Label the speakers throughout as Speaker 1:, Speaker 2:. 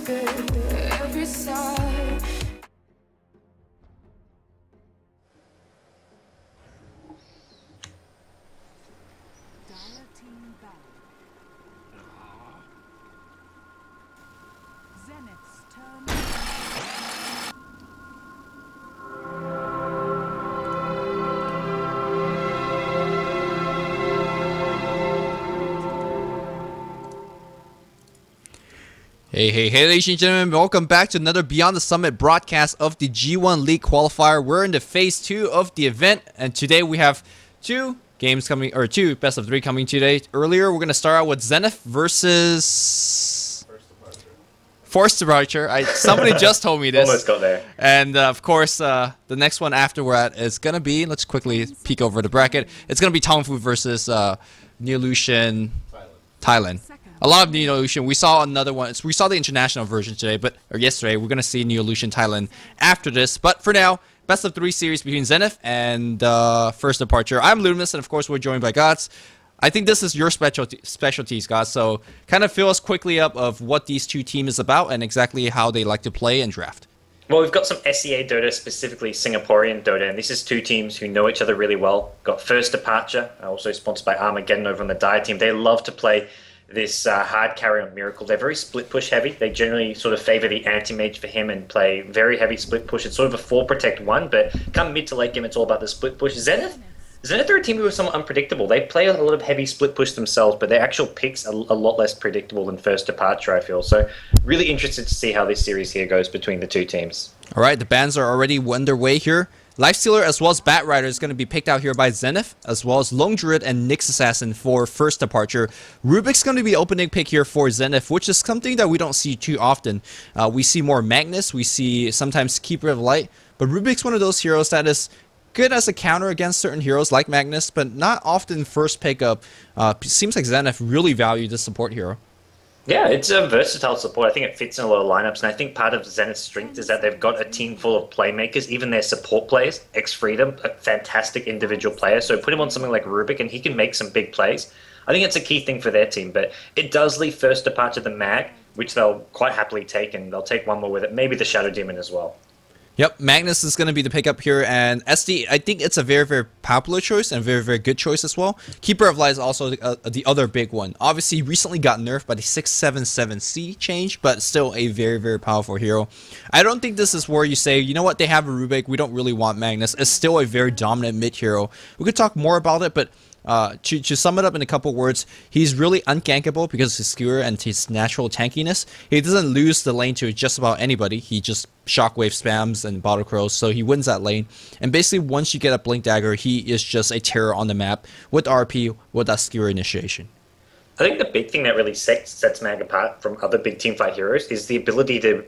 Speaker 1: whisper every side.
Speaker 2: Zenith's turn.
Speaker 3: Hey, ladies and gentlemen, welcome back to another Beyond the Summit broadcast of the G1 League qualifier. We're in the phase 2 of the event, and today we have two games coming, or two best of 3 coming today. Earlier, we're going to start out with Zenith versus Forced Departure. Somebody just told me this.
Speaker 4: Almost got there.
Speaker 3: And of course, the next one after we're at is going to be, let's quickly peek over the bracket. It's going to be Tongfu versus Neolution Thailand. A lot of Neolution. We saw another one. We saw the international version today, or yesterday. We're going to see Neolution Thailand after this. But for now, best of 3 series between Zenith and First Departure. I'm Luminous, and of course, we're joined by Godz. I think this is your specialties, Godz. So kind of fill us quickly up of what these two teams is about and exactly how they like to play and draft.
Speaker 4: Well, we've got some SEA Dota, specifically Singaporean Dota, and this is two teams who know each other really well. Got First Departure, also sponsored by Armageddon over on the Dire team. They love to play this hard carry on Miracle. They're very split push heavy. They generally sort of favor the anti-mage for him and play very heavy split push. It's sort of a 4 protect 1, but come mid to late game, it's all about the split push. Zenith are a team who are somewhat unpredictable. They play a lot of heavy split push themselves, but their actual picks are a lot less predictable than First Departure, I feel. So really interested to see how this series here goes between the two teams.
Speaker 3: All right, the bans are already underway here. Lifestealer as well as Batrider is going to be picked out here by Zenith, as well as Lone Druid and Nyx Assassin for First Departure. Rubik's going to be opening pick here for Zenith, which is something that we don't see too often. We see more Magnus, we see sometimes Keeper of Light, but Rubik's one of those heroes that is good as a counter against certain heroes like Magnus, but not often first pickup. Seems like Zenith really value this support hero.
Speaker 4: Yeah, it's a versatile support. I think it fits in a lot of lineups, and I think part of Zenith's strength is that they've got a team full of playmakers, even their support players. X-Freedom, a fantastic individual player, so put him on something like Rubik and he can make some big plays. I think it's a key thing for their team, but it does leave First Departure the Mag, which they'll quite happily take, and they'll take one more with it, maybe the Shadow Demon as well.
Speaker 3: Yep, Magnus is going to be the pickup here, and SD, I think it's a very, very popular choice and very, very good choice as well. Keeper of Light is also the other big one. Obviously, recently got nerfed by the 677C change, but still a very, very powerful hero. I don't think this is where you say, you know what, they have a Rubik, we don't really want Magnus. It's still a very dominant mid hero. We could talk more about it, but to sum it up in a couple words, he's really ungankable because of his skewer and his natural tankiness. He doesn't lose the lane to just about anybody. He just shockwave spams and bottle crows, so he wins that lane. And basically, once you get a Blink Dagger, he is just a terror on the map with RP, with that skewer initiation.
Speaker 4: I think the big thing that really sets Mag apart from other big teamfight heroes is the ability to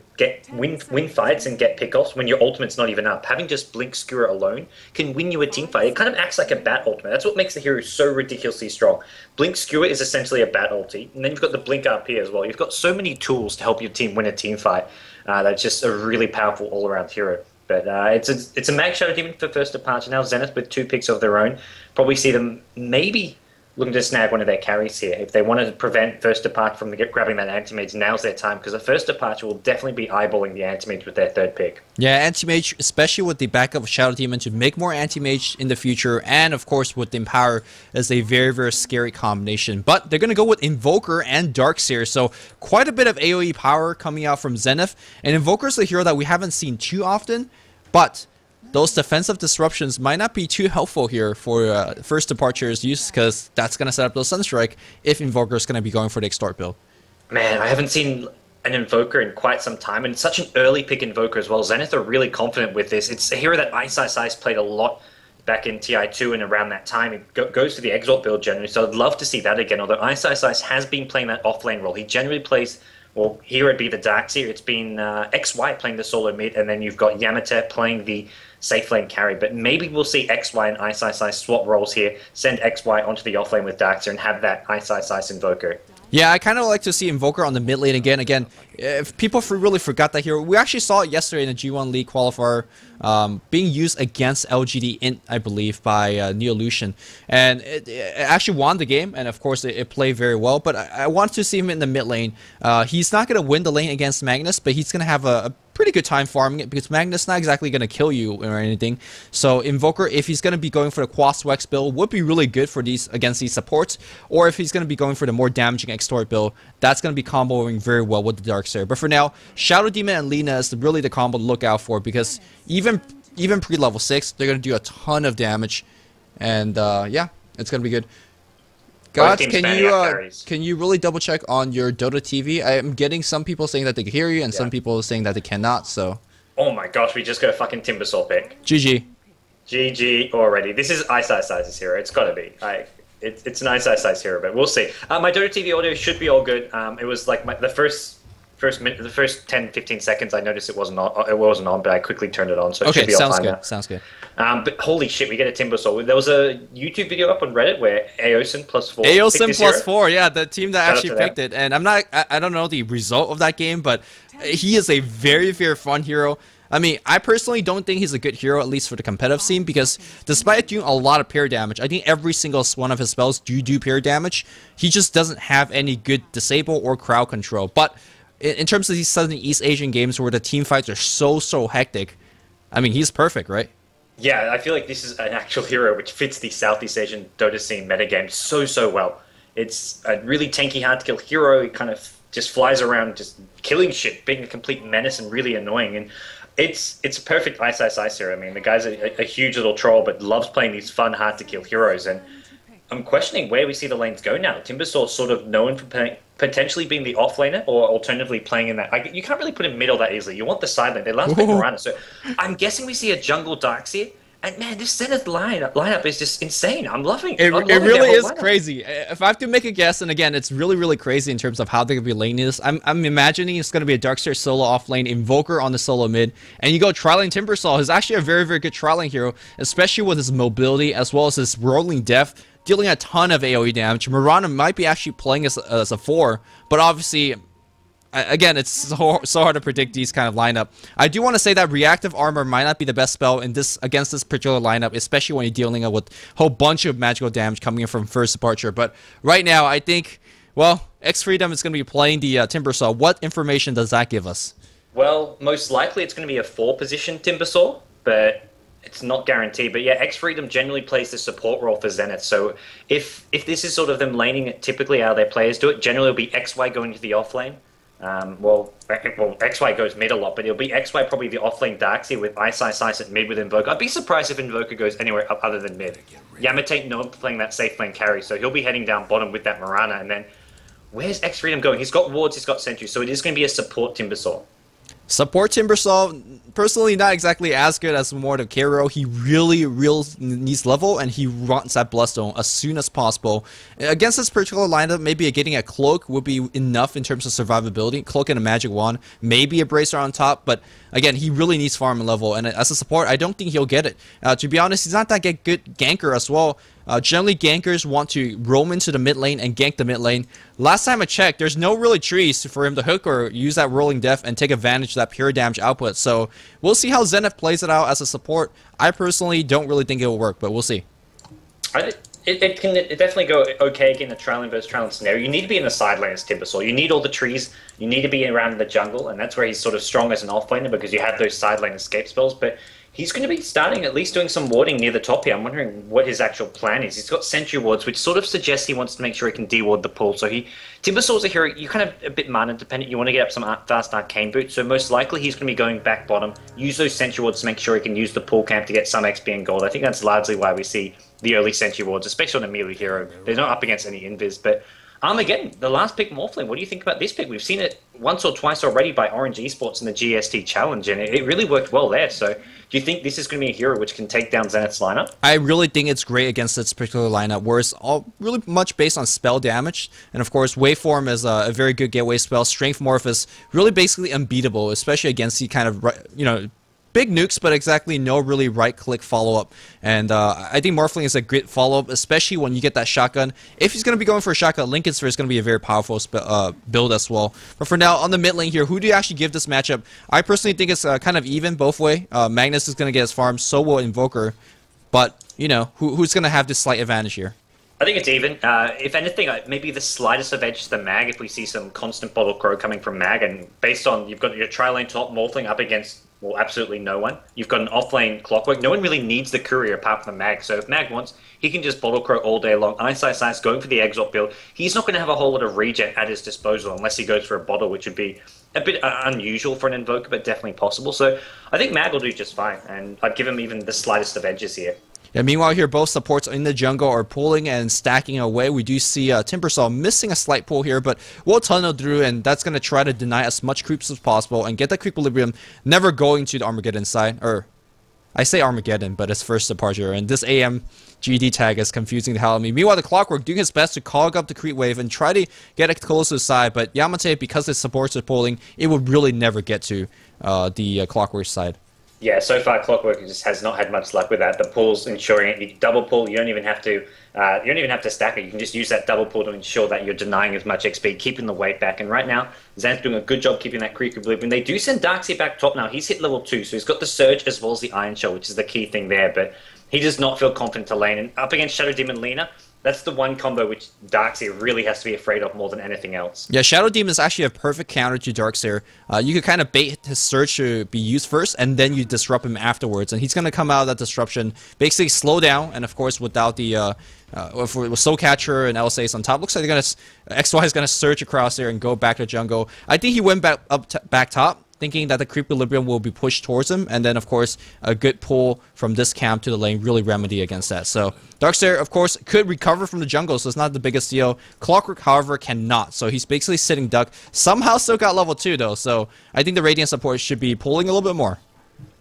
Speaker 4: win fights and get pickoffs when your ultimate's not even up. Having just Blink Skewer alone can win you a teamfight. It kind of acts like a bat ultimate. That's what makes the hero so ridiculously strong. Blink Skewer is essentially a bat ulti, and then you've got the Blink RP as well. You've got so many tools to help your team win a teamfight. That's just a really powerful all-around hero. But it's a Mag Shadow Demon for First Departure now. Zenith with 2 picks of their own. Probably see them maybe looking to snag one of their carries here. If they wanted to prevent First Departure from grabbing that Anti-Mage, now's their time, because the First Departure will definitely be eyeballing the Anti-Mage with their 3rd pick.
Speaker 3: Yeah, Anti-Mage, especially with the backup of Shadow Demon to make more Anti-Mage in the future, and of course with Empower, is a very, very scary combination. But they're going to go with Invoker and Darkseer, so quite a bit of AoE power coming out from Zenith. And Invoker is a hero that we haven't seen too often, but those defensive disruptions might not be too helpful here for First Departure's use, because that's going to set up those Sunstrike if Invoker is going to be going for the Extort build.
Speaker 4: Man, I haven't seen an Invoker in quite some time, and such an early pick Invoker as well. Zenith are really confident with this. It's a hero that Ice played a lot back in TI2 and around that time. It goes to the Exalt build generally, so I'd love to see that again, although Ice has been playing that off-lane role. He generally plays, well, here it'd be the Darkseer. It's been XY playing the solo mid, and then you've got Yamete playing the safe lane carry, but maybe we'll see XY and Ice swap roles here, send XY onto the offlane with Darkseer and have that Ice Invoker.
Speaker 3: Yeah, I kind of like to see Invoker on the mid lane again. Again, if people really forgot that hero, we actually saw it yesterday in the G1 League qualifier being used against LGD Int, I believe, by Neolution. And it actually won the game, and of course it played very well. But I want to see him in the mid lane. He's not going to win the lane against Magnus, but he's going to have a pretty good time farming it because Magnus not exactly going to kill you or anything. So Invoker, if he's going to be going for the Quas Wex build, would be really good for these against these supports. Or if he's going to be going for the more damaging Extort build, that's going to be comboing very well with the Darkseer. But for now, Shadow Demon and Lina is really the combo to look out for because even pre-level 6, they're going to do a ton of damage. And yeah, it's going to be good. Godz, can you really double check on your Dota TV? I am getting some people saying that they can hear you and some people saying that they cannot, so...
Speaker 4: Oh my gosh, we just got a fucking Timbersaw pick.
Speaker 3: GG.
Speaker 4: GG already. This is Ice Ice's hero. It's gotta be. It's an Ice Ice hero, but we'll see. My Dota TV audio should be all good. It was like the first 10-15 seconds I noticed it wasn't on, but I quickly turned it on, so it should be all fine now.
Speaker 3: Sounds good.
Speaker 4: But holy shit, we get a Timbersaw. There was a YouTube video up on Reddit where Aosin +4.
Speaker 3: Aosin +4, yeah, the team that actually picked it. And I don't know the result of that game, but he is a very, very fun hero. I mean, I personally don't think he's a good hero, at least for the competitive scene, because despite doing a lot of parry damage, I think every single one of his spells do parry damage. He just doesn't have any good disable or crowd control. But in terms of these Southern East Asian games where the team fights are so hectic, I mean, he's perfect, right?
Speaker 4: Yeah, I feel like this is an actual hero which fits the Southeast Asian Dota scene metagame so well. It's a really tanky, hard-to-kill hero. He kind of just flies around just killing shit, being a complete menace and really annoying. And it's a perfect Ice hero. I mean, the guy's a huge little troll, but loves playing these fun, hard-to-kill heroes. And I'm questioning where we see the lanes go now. Timbersaw's sort of known for potentially being the offlaner, or alternatively playing in that. You can't really put him middle that easily. You want the side lane. They last pick Miranda. So I'm guessing we see a jungle Darkseer. And man, this Zenith lineup is just insane. I'm loving it.
Speaker 3: It really is crazy. If I have to make a guess, and again, it's really crazy in terms of how they're going to be laning this. I'm imagining it's going to be a Darkseer solo off lane, Invoker on the solo mid, and you go Trialing Timbersaw, who's actually a very good Trialing hero, especially with his mobility as well as his rolling depth, dealing a ton of AoE damage. Miranda might be actually playing as a 4, but obviously, again, it's so hard to predict these kind of lineup. I do want to say that Reactive Armor might not be the best spell against this particular lineup, especially when you're dealing with a whole bunch of magical damage coming in from first departure. But right now, I think, well, X-Freedom is going to be playing the Timbersaw. What information does that give us?
Speaker 4: Well, most likely it's going to be a 4-position Timbersaw, but it's not guaranteed. But yeah, X-Freedom generally plays the support role for Zenith. So if this is sort of them laning it typically how their players do it, generally it'll be XY going to the offlane. Well, XY goes mid a lot, but it'll be XY probably the offlane Darkseer with Ice at mid with Invoker. I'd be surprised if Invoker goes anywhere up other than mid. Yamate not playing that safe lane carry, so he'll be heading down bottom with that Mirana. And then, where's X-Freedom going? He's got wards, he's got sentries, so it is going to be a support Timbersaw.
Speaker 3: Support Timbersaw, personally not exactly as good as more the Kero. He really needs level, and he wants that Bloodstone as soon as possible. Against this particular lineup, maybe getting a Cloak would be enough in terms of survivability. Cloak and a Magic Wand, maybe a Bracer on top, but again, he really needs farm and level, and as a support, I don't think he'll get it. To be honest, he's not that good ganker as well. Generally, gankers want to roam into the mid lane and gank the mid lane. Last time I checked, there's no really trees for him to hook or use that rolling def and take advantage of that pure damage output. So we'll see how Zenith plays it out as a support. I personally don't really think it will work, but we'll see.
Speaker 4: It can definitely go okay in a Trialing versus Trialing scenario. You need to be in the side lane as Timbersaw. You need all the trees. You need to be around the jungle, and that's where he's sort of strong as an offlaner because you have those side lane escape spells. But he's going to be starting at least doing some warding near the top here. I'm wondering what his actual plan is. He's got sentry wards, which sort of suggests he wants to make sure he can de-ward the pool. So Timbersaw's a hero. You're kind of a bit mana dependent. You want to get up some fast arcane boots. So most likely he's going to be going back bottom, use those sentry wards to make sure he can use the pool camp to get some XP and gold. I think that's largely why we see the early sentry wards, especially on a melee hero. They're not up against any invis, but Armageddon, the last pick Morphling. What do you think about this pick? We've seen it once or twice already by Orange Esports in the GST Challenge, and it really worked well there. So do you think this is going to be a hero which can take down Zenith's lineup? I
Speaker 3: really think it's great against this particular lineup, where it's all really much based on spell damage. And of course, Waveform is a very good gateway spell. Strength Morph is really basically unbeatable, especially against the kind of, big nukes, but exactly no really right-click follow-up. And I think Morphling is a great follow-up, especially when you get that shotgun. If he's going to be going for a shotgun, Lincoln Sphere is going to be a very powerful build as well. But for now, on the mid lane here, who do you actually give this matchup? I personally think it's kind of even both way. Magnus is going to get his farm, so will Invoker. But, you know, who's going to have this slight advantage here?
Speaker 4: I think it's even. If anything, maybe the slightest of edge to the Mag if we see some constant bottle crow coming from Mag. And based on, you've got your tri-lane top Morphling up against, well, absolutely no one. You've got an off-lane Clockwork. No one really needs the courier apart from the Mag. So if Mag wants, he can just bottle crow all day long. Ice going for the Exalt build. He's not going to have a whole lot of regen at his disposal unless he goes for a bottle, which would be a bit unusual for an Invoker, but definitely possible. So I think Mag will do just fine. And I'd give him even the slightest of edges here.
Speaker 3: Yeah, meanwhile here, both supports in the jungle are pulling and stacking away. We do see Timbersaw missing a slight pull here, but we'll tunnel through, and that's going to try to deny as much creeps as possible and get that equilibrium, never going to the Armageddon side. Or, I say Armageddon, but it's first departure, and this AM GD tag is confusing the hell out of me. Meanwhile, the Clockwork doing his best to clog up the creep wave and try to get it close to the side, but Yamate, because his supports are pulling, it would really never get to the Clockwork side.
Speaker 4: Yeah, so far Clockwork just has not had much luck with that. The pull's ensuring it. You double pull. You don't even have to. Stack it. You can just use that double pull to ensure that you're denying as much XP, keeping the weight back. And right now, Zan's doing a good job keeping that creep equilibrium. They do send Darkseid back top now. He's hit level 2, so he's got the Surge as well as the Iron Shell, which is the key thing there. But he does not feel confident to lane. And up against Shadow Demon Lina, that's the one combo which Darkseid really has to be afraid of more than anything else.
Speaker 3: Yeah, Shadow Demon is actually a perfect counter to Darkseid. You could kind of bait his Surge to be used first, and then you disrupt him afterwards. And he's going to come out of that disruption, basically slow down, and of course, without the with Soul Catcher and LSAs on top, looks like XY is going to surge across there and go back to jungle. I think he went back top, thinking that the creep equilibrium will be pushed towards him, and then of course a good pull from this camp to the lane really remedy against that. So Darkseid, of course, could recover from the jungle, so it's not the biggest deal. Clockwork, however, cannot, so he's basically sitting duck. Somehow still got level 2 though, so I think the Radiant support should be pulling a little bit more.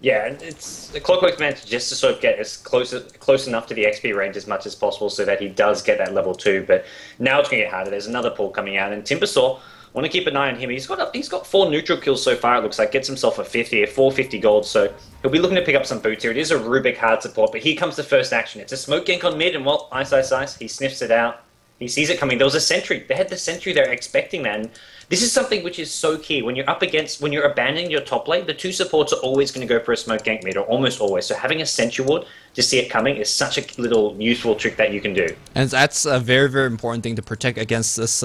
Speaker 4: Yeah, it's the Clockwork's meant just to sort of get as close enough to the XP range as much as possible so that he does get that level 2, but now it's going to get harder. There's another pull coming out, and Timbersaw, want to keep an eye on him. He's got 4 neutral kills so far, it looks like. Gets himself a 5th here, 450 gold, so he'll be looking to pick up some boots here. It is a Rubik hard support, but here comes the first action. It's a smoke gank on mid, and well, Ice. He sniffs it out. He sees it coming. There was a sentry. They had the sentry there expecting that. And this is something which is so key. When you're abandoning your top lane, the 2 supports are always going to go for a smoke gank mid, or almost always. So having a sentry ward to see it coming is such a little useful trick that you can do. And
Speaker 3: that's a very, very important thing to protect against this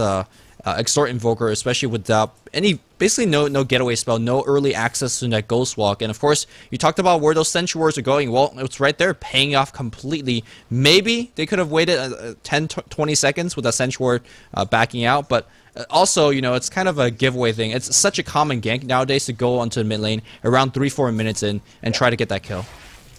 Speaker 3: Extort Invoker, especially without basically no getaway spell, no early access to that Ghost Walk. And of course, you talked about where those Sentry Wards are going. Well, it's right there, paying off completely. Maybe they could have waited 10-20 seconds with that Sentry Ward backing out, but also, you know, it's kind of a giveaway thing. It's such a common gank nowadays to go onto the mid lane around 3-4 minutes in and try to get that kill.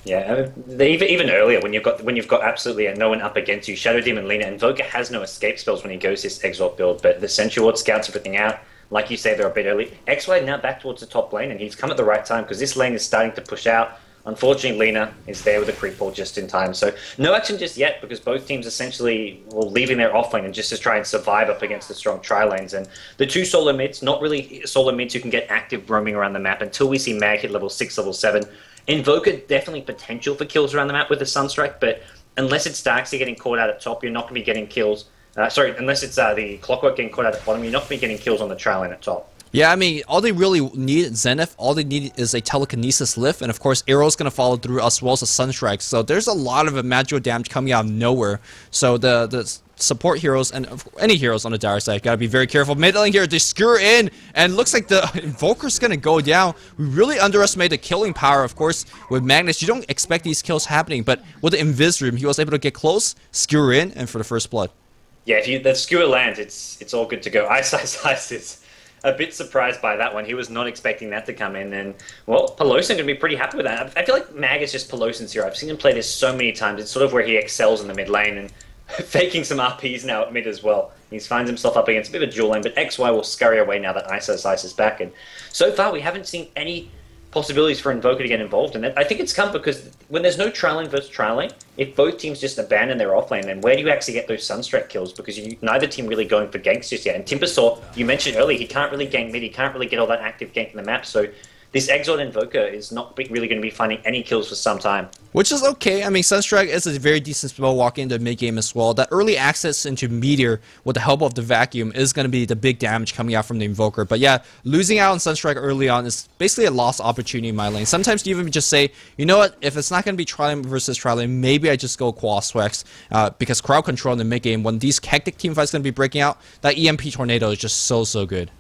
Speaker 4: Yeah, even earlier when you've got absolutely no one up against you, Shadow Demon Lina, Invoker has no escape spells when he goes this Exalt build, but the Sentry Ward scouts everything out. Like you say, they're a bit early. XY now back towards the top lane, and he's come at the right time because this lane is starting to push out. Unfortunately, Lina is there with a creep ball just in time. So no action just yet because both teams essentially leaving their offlane and just to try and survive up against the strong tri-lanes. And the 2 solo mids, not really solo mids who can get active roaming around the map until we see Mag hit level 6, level 7. Invoker, definitely potential for kills around the map with the Sunstrike, but unless it's Darkseid getting caught out at top, you're not going to be getting kills. Unless it's the Clockwork getting caught out at bottom, you're not going to be getting kills on the tri-lane at top.
Speaker 3: Yeah, I mean, all they really need, Zenith, all they need is a telekinesis lift, and of course, Arrow's going to follow through as well as a Sunstrike. So there's a lot of magical damage coming out of nowhere. So the support heroes and any heroes on the dire side gotta be very careful. Mid lane here, they skewer in, and looks like the Invoker's gonna go down. We really underestimate the killing power, of course, with Magnus. You don't expect these kills happening, but with the Invis Room, he was able to get close, skewer in, and for the first blood.
Speaker 4: Yeah, if the skewer lands, it's all good to go. Ice is a bit surprised by that one. He was not expecting that to come in, and well, Pelosin gonna be pretty happy with that. I feel like Mag is just Pelosin's hero. I've seen him play this so many times. It's sort of where he excels in the mid lane, and faking some RPs now at mid as well. He finds himself up against a bit of a dual lane, but XY will scurry away now that Ice is back. And so far, we haven't seen any possibilities for Invoker to get involved in it. I think it's come because when there's no tri-lane versus tri-lane, if both teams just abandon their offlane, then where do you actually get those Sunstrike kills? Because neither team really going for ganks just yet. And Timbersaw, you mentioned earlier, he can't really gank mid, he can't really get all that active gank in the map, so this Exort Invoker is not really going to be finding any kills for some time.
Speaker 3: Which is okay. I mean, Sunstrike is a very decent spell walking into mid-game as well. That early access into Meteor with the help of the Vacuum is going to be the big damage coming out from the Invoker. But yeah, losing out on Sunstrike early on is basically a lost opportunity in my lane. Sometimes you even just say, you know what, if it's not going to be Trilane versus Trilane, maybe I just go Quaswex. Because crowd control in the mid-game, when these hectic teamfights going to be breaking out, that EMP Tornado is just so good.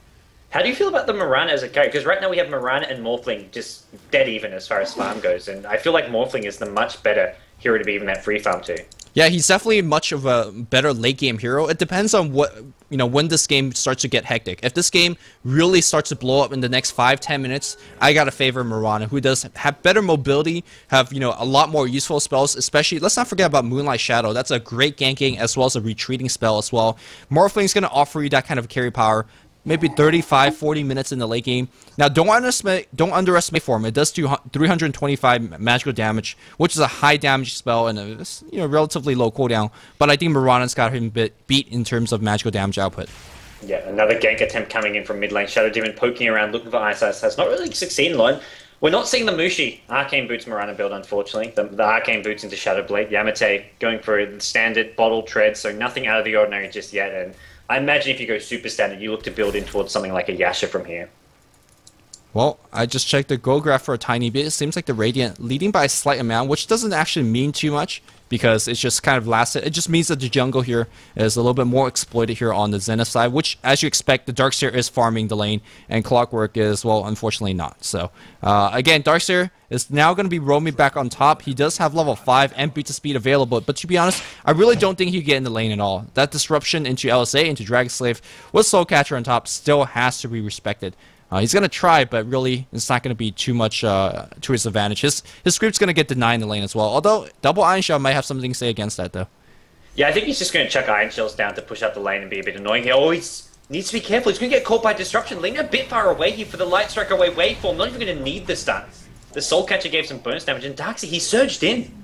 Speaker 4: How do you feel about the Mirana as a character? Because right now we have Mirana and Morphling just dead even as far as farm goes, and I feel like Morphling is the much better hero to be even that free farm to.
Speaker 3: Yeah, he's definitely much of a better late game hero. It depends on what, you know, when this game starts to get hectic. If this game really starts to blow up in the next 5-10 minutes, I gotta favor Mirana, who does have better mobility, have, you know, a lot more useful spells, especially, let's not forget about Moonlight Shadow. That's a great ganking as well as a retreating spell as well. Morphling's gonna offer you that kind of carry power. Maybe 35-40 minutes in the late game. Now, don't underestimate form. It does do 325 magical damage, which is a high damage spell and a, you know, relatively low cooldown. But I think Mirana's got him beat in terms of magical damage output.
Speaker 4: Yeah, another gank attempt coming in from mid lane. Shadow Demon poking around, looking for Ice has not really succeeded in. We're not seeing the Mushi Arcane Boots Mirana build, unfortunately. The Arcane Boots into Shadow Blade. Yamate going for a standard bottle tread, so nothing out of the ordinary just yet. And I imagine if you go super standard, you look to build in towards something like a Yasha from here.
Speaker 3: Well, I just checked the gold graph for a tiny bit. It seems like the Radiant leading by a slight amount, which doesn't actually mean too much because it's just kind of lasted. It just means that the jungle here is a little bit more exploited here on the Zenith side, which, as you expect, the Darkseer is farming the lane, and Clockwork is, well, unfortunately not. So, again, Darkseer is now going to be roaming back on top. He does have level 5 and beat to speed available, but to be honest, I really don't think he can get in the lane at all. That disruption into LSA, into Dragon Slave, with Soulcatcher on top still has to be respected. He's going to try, but really, it's not going to be too much to his advantage. His script's going to get denied in the lane as well. Although, Double Iron Shell might have something to say against that, though.
Speaker 4: Yeah, I think he's just going to chuck Iron Shells down to push up the lane and be a bit annoying. He always needs to be careful. He's going to get caught by Disruption. Leaning a bit far away here for the Light Strike away waveform. Not even going to need the stun. The Soul Catcher gave some bonus damage, and Darkseer, he surged in.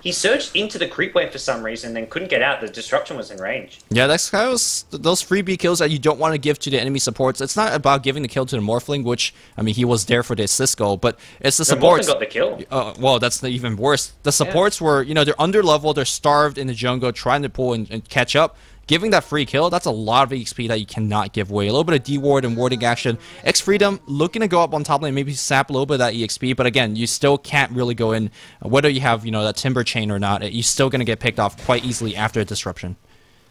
Speaker 4: He surged into the creep wave for some reason and then couldn't get out. The Disruption was in range. Yeah,
Speaker 3: that's kind of those freebie kills that you don't want to give to the enemy supports. It's not about giving the kill to the Morphling, which, I mean, he was there for the assist goal, but it's the supports.
Speaker 4: The Morphling got the kill.
Speaker 3: Well, that's even worse. The supports were, you know, they're under level, they're starved in the jungle, trying to pull and catch up. Giving that free kill, that's a lot of XP that you cannot give away. A little bit of D-ward and warding action. X-Freedom looking to go up on top lane, maybe sap a little bit of that EXP, but again, you still can't really go in. Whether you have, you know, that Timber Chain or not, you're still going to get picked off quite easily after a disruption.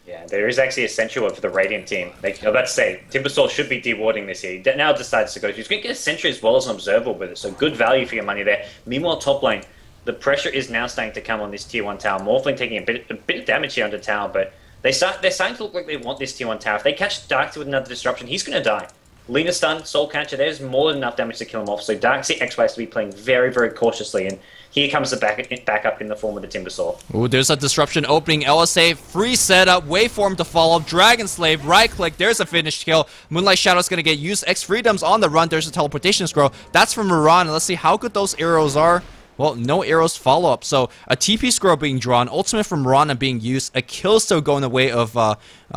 Speaker 4: Yeah, there is actually a Sentry Ward for the Radiant team. Like, I'm about to say, Timbersaw should be de-warding this here. He now decides to go. He's going to get a Sentry as well as an Observer with it, so good value for your money there. Meanwhile, top lane, the pressure is now starting to come on this tier 1 tower. Morphling taking a bit of damage here on the tower, but they're starting to look like they want this tier 1 tower. If they catch Darkseer with another disruption, he's going to die. Lina stun, Soul Catcher, there's more than enough damage to kill him off. So Darkseer XY has to be playing very, very cautiously. And here comes the backup in the form of the Timbersaw.
Speaker 3: Ooh, there's a disruption opening. LSA, free setup, waveform to follow. Dragon Slave, right click, there's a finished kill. Moonlight Shadow's going to get used. X-Freedom's on the run. There's a teleportation scroll. That's from Mirana. Let's see how good those arrows are. Well, no arrows follow-up, so a TP scroll being drawn, ultimate from Mirana being used, a kill still going the way of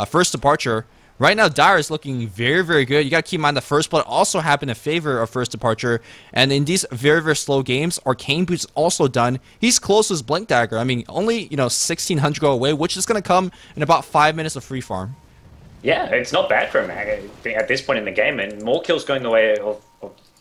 Speaker 3: First Departure. Right now, Dire is looking very, very good. You got to keep in mind the First Blood also happened in favor of First Departure, and in these very, very slow games, Arcane Boots also done. He's close to his Blink Dagger. I mean, only, you know, 1,600 go away, which is going to come in about 5 minutes of free farm.
Speaker 4: Yeah, it's not bad for him at this point in the game, and more kills going the way of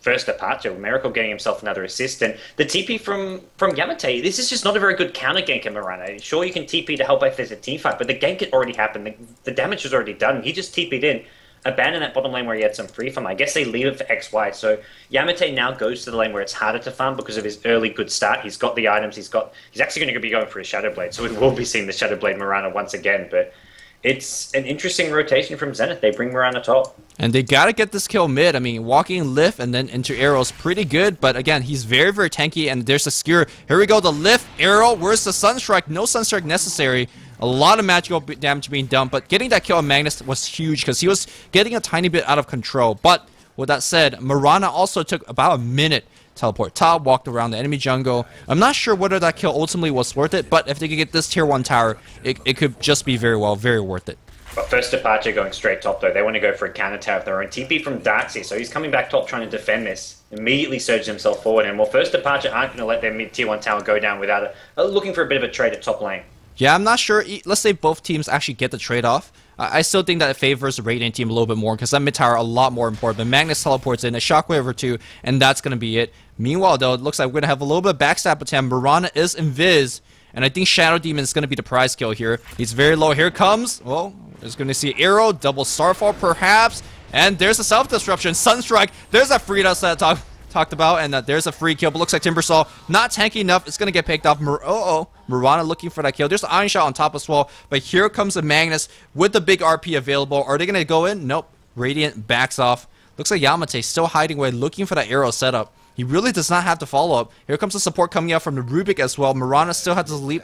Speaker 4: First Departure. Miracle getting himself another assist, and the TP from Yamate. This is just not a very good counter gank in Mirana. Sure, you can TP to help if there's a team fight, but the gank had already happened. The damage was already done. He just TP'd in, abandoned that bottom lane where he had some free farm. I guess they leave it for XY. So Yamate now goes to the lane where it's harder to farm because of his early good start. He's got the items. He's actually going to be going for his Shadow Blade. So we will be seeing the Shadow Blade Mirana once again, but it's an interesting rotation from Zenith. They bring Mirana top.
Speaker 3: And they got to get this kill mid. I mean, walking lift and then into arrows, pretty good. But again, he's very, very tanky. And there's a skewer. Here we go. The lift, arrow. Where's the Sunstrike? No Sunstrike necessary. A lot of magical damage being done. But getting that kill on Magnus was huge because he was getting a tiny bit out of control. But with that said, Mirana also took about a minute teleport top, walked around the enemy jungle. I'm not sure whether that kill ultimately was worth it, but if they could get this tier 1 tower, it could just be very worth it.
Speaker 4: But first departure going straight top though. They want to go for a counter tower of their own. TP from Darkseer, so he's coming back top trying to defend this. Immediately surges himself forward, and well, first departure aren't going to let their mid tier 1 tower go down without looking for a bit of a trade at top lane.
Speaker 3: Yeah, I'm not sure. Let's say both teams actually get the trade-off. I still think that it favors the Radiant team a little bit more because that mid tower a lot more important. But Magnus teleports in, a shockwave or two, and that's going to be it. Meanwhile, though, it looks like we're going to have a little bit of backstab attempt. Mirana is invis, and I think Shadow Demon is going to be the prize kill here. He's very low. Here comes, well, there's going to see Arrow, double Starfall perhaps, and there's a self-disruption. Sunstrike, there's a free dust that talked about, and there's a free kill, but looks like Timbersaw not tanky enough. It's going to get picked off. Mirana looking for that kill. There's the Iron Shot on top as well, but here comes the Magnus with the big RP available. Are they going to go in? Nope. Radiant backs off. Looks like Yamate still hiding away, looking for that arrow setup. He really does not have the follow-up. Here comes the support coming out from the Rubik as well. Mirana still has to leap.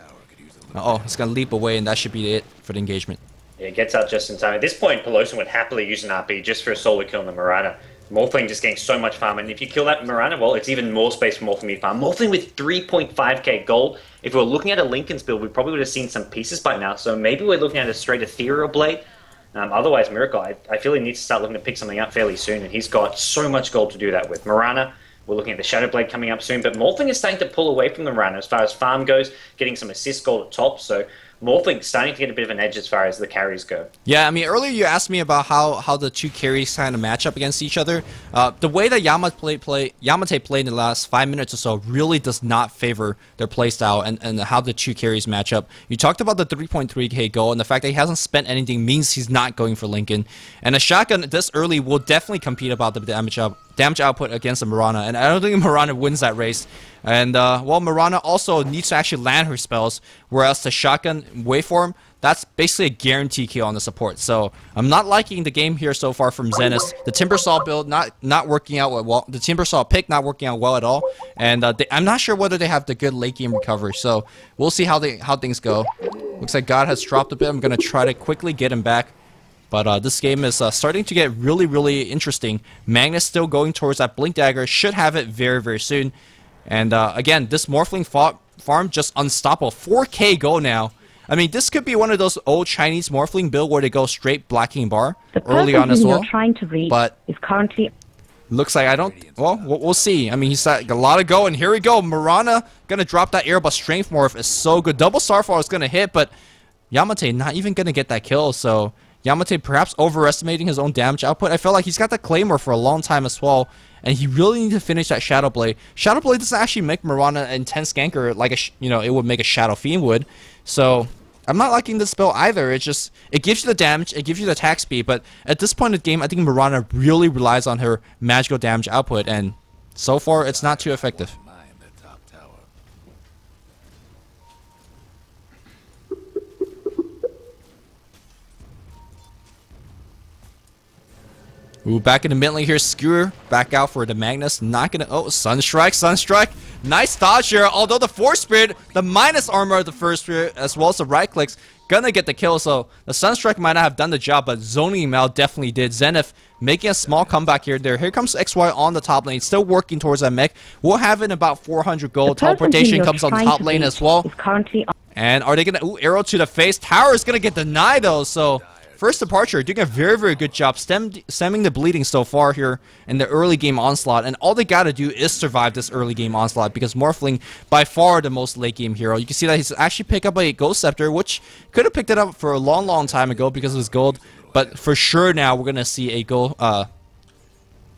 Speaker 3: He's going to leap away, and that should be it for the engagement.
Speaker 4: Yeah, he gets out just in time. At this point, Pelosi would happily use an RP just for a solo kill on the Mirana. Morphling just getting so much farm, and if you kill that Mirana, well, it's even more space for Morphling to farm. Morphling with 3.5k gold. If we were looking at a Linken's build, we probably would have seen some pieces by now, so maybe we're looking at a straight Ethereal Blade. Otherwise, Miracle, I feel he needs to start looking to pick something up fairly soon, and he's got so much gold to do that with. Mirana, we're looking at the Shadow Blade coming up soon, but Morphling is starting to pull away from the Mirana as far as farm goes, getting some assist gold at top, so Morphling starting to get a bit of an edge as far as the carries go.
Speaker 3: Yeah, I mean, earlier you asked me about how the two carries kind of match up against each other. The way that Yamate played in the last 5 minutes or so really does not favor their playstyle and how the two carries match up. You talked about the 3.3k goal, and the fact that he hasn't spent anything means he's not going for Linken. And a shotgun this early will definitely compete about the damage output against the Mirana, and I don't think Mirana wins that race. And, well, Mirana also needs to actually land her spells, whereas the shotgun waveform, that's basically a guarantee kill on the support. So, I'm not liking the game here so far from Zenith. The Timbersaw build not working out well. The Timbersaw pick not working out well at all. And I'm not sure whether they have the good late game recovery. So, we'll see how things go. Looks like God has dropped a bit. I'm going to try to quickly get him back. But this game is starting to get really, really interesting. Magnus still going towards that Blink Dagger. Should have it very, very soon. And again, this Morphling farm just unstoppable. 4k gold now. I mean, this could be one of those old Chinese Morphling build where they go straight Black King Bar early on as well.
Speaker 5: You're trying to reach
Speaker 3: but
Speaker 5: is currently...
Speaker 3: looks like I don't... Well, we'll see. I mean, he's got a lot of go, and here we go. Mirana gonna drop that arrow, but Strength Morph is so good. Double Starfall is gonna hit, but Yamate not even gonna get that kill, so... Yamate perhaps overestimating his own damage output. I felt like he's got the Claymore for a long time as well, and he really needs to finish that Shadow Blade. Shadow Blade doesn't actually make Mirana an intense ganker like it would make a Shadow Fiend would. So I'm not liking this spell either. It gives you the damage, it gives you the attack speed, but at this point in the game, I think Mirana really relies on her magical damage output, and so far it's not too effective. Ooh, back in the mid lane here, Skewer back out for the Magnus, not gonna, Sunstrike, nice dodge here, although the Force Spirit, the minus armor of the First Spirit, as well as the right clicks, gonna get the kill, so the Sunstrike might not have done the job, but Zoning Mal definitely did. Zenith making a small comeback here. Here comes XY on the top lane, still working towards that mech. We'll have it in about 400 gold. Teleportation comes on the top lane as well. And are they gonna, ooh, arrow to the face. Tower is gonna get denied though, so... First departure, doing a very, very good job stemming the bleeding so far here in the early game onslaught. And all they gotta do is survive this early game onslaught because Morphling, by far the most late game hero. You can see that he's actually picked up a Ghost Scepter, which could have picked it up for a long, long time ago because of his gold. But for sure now, we're gonna see a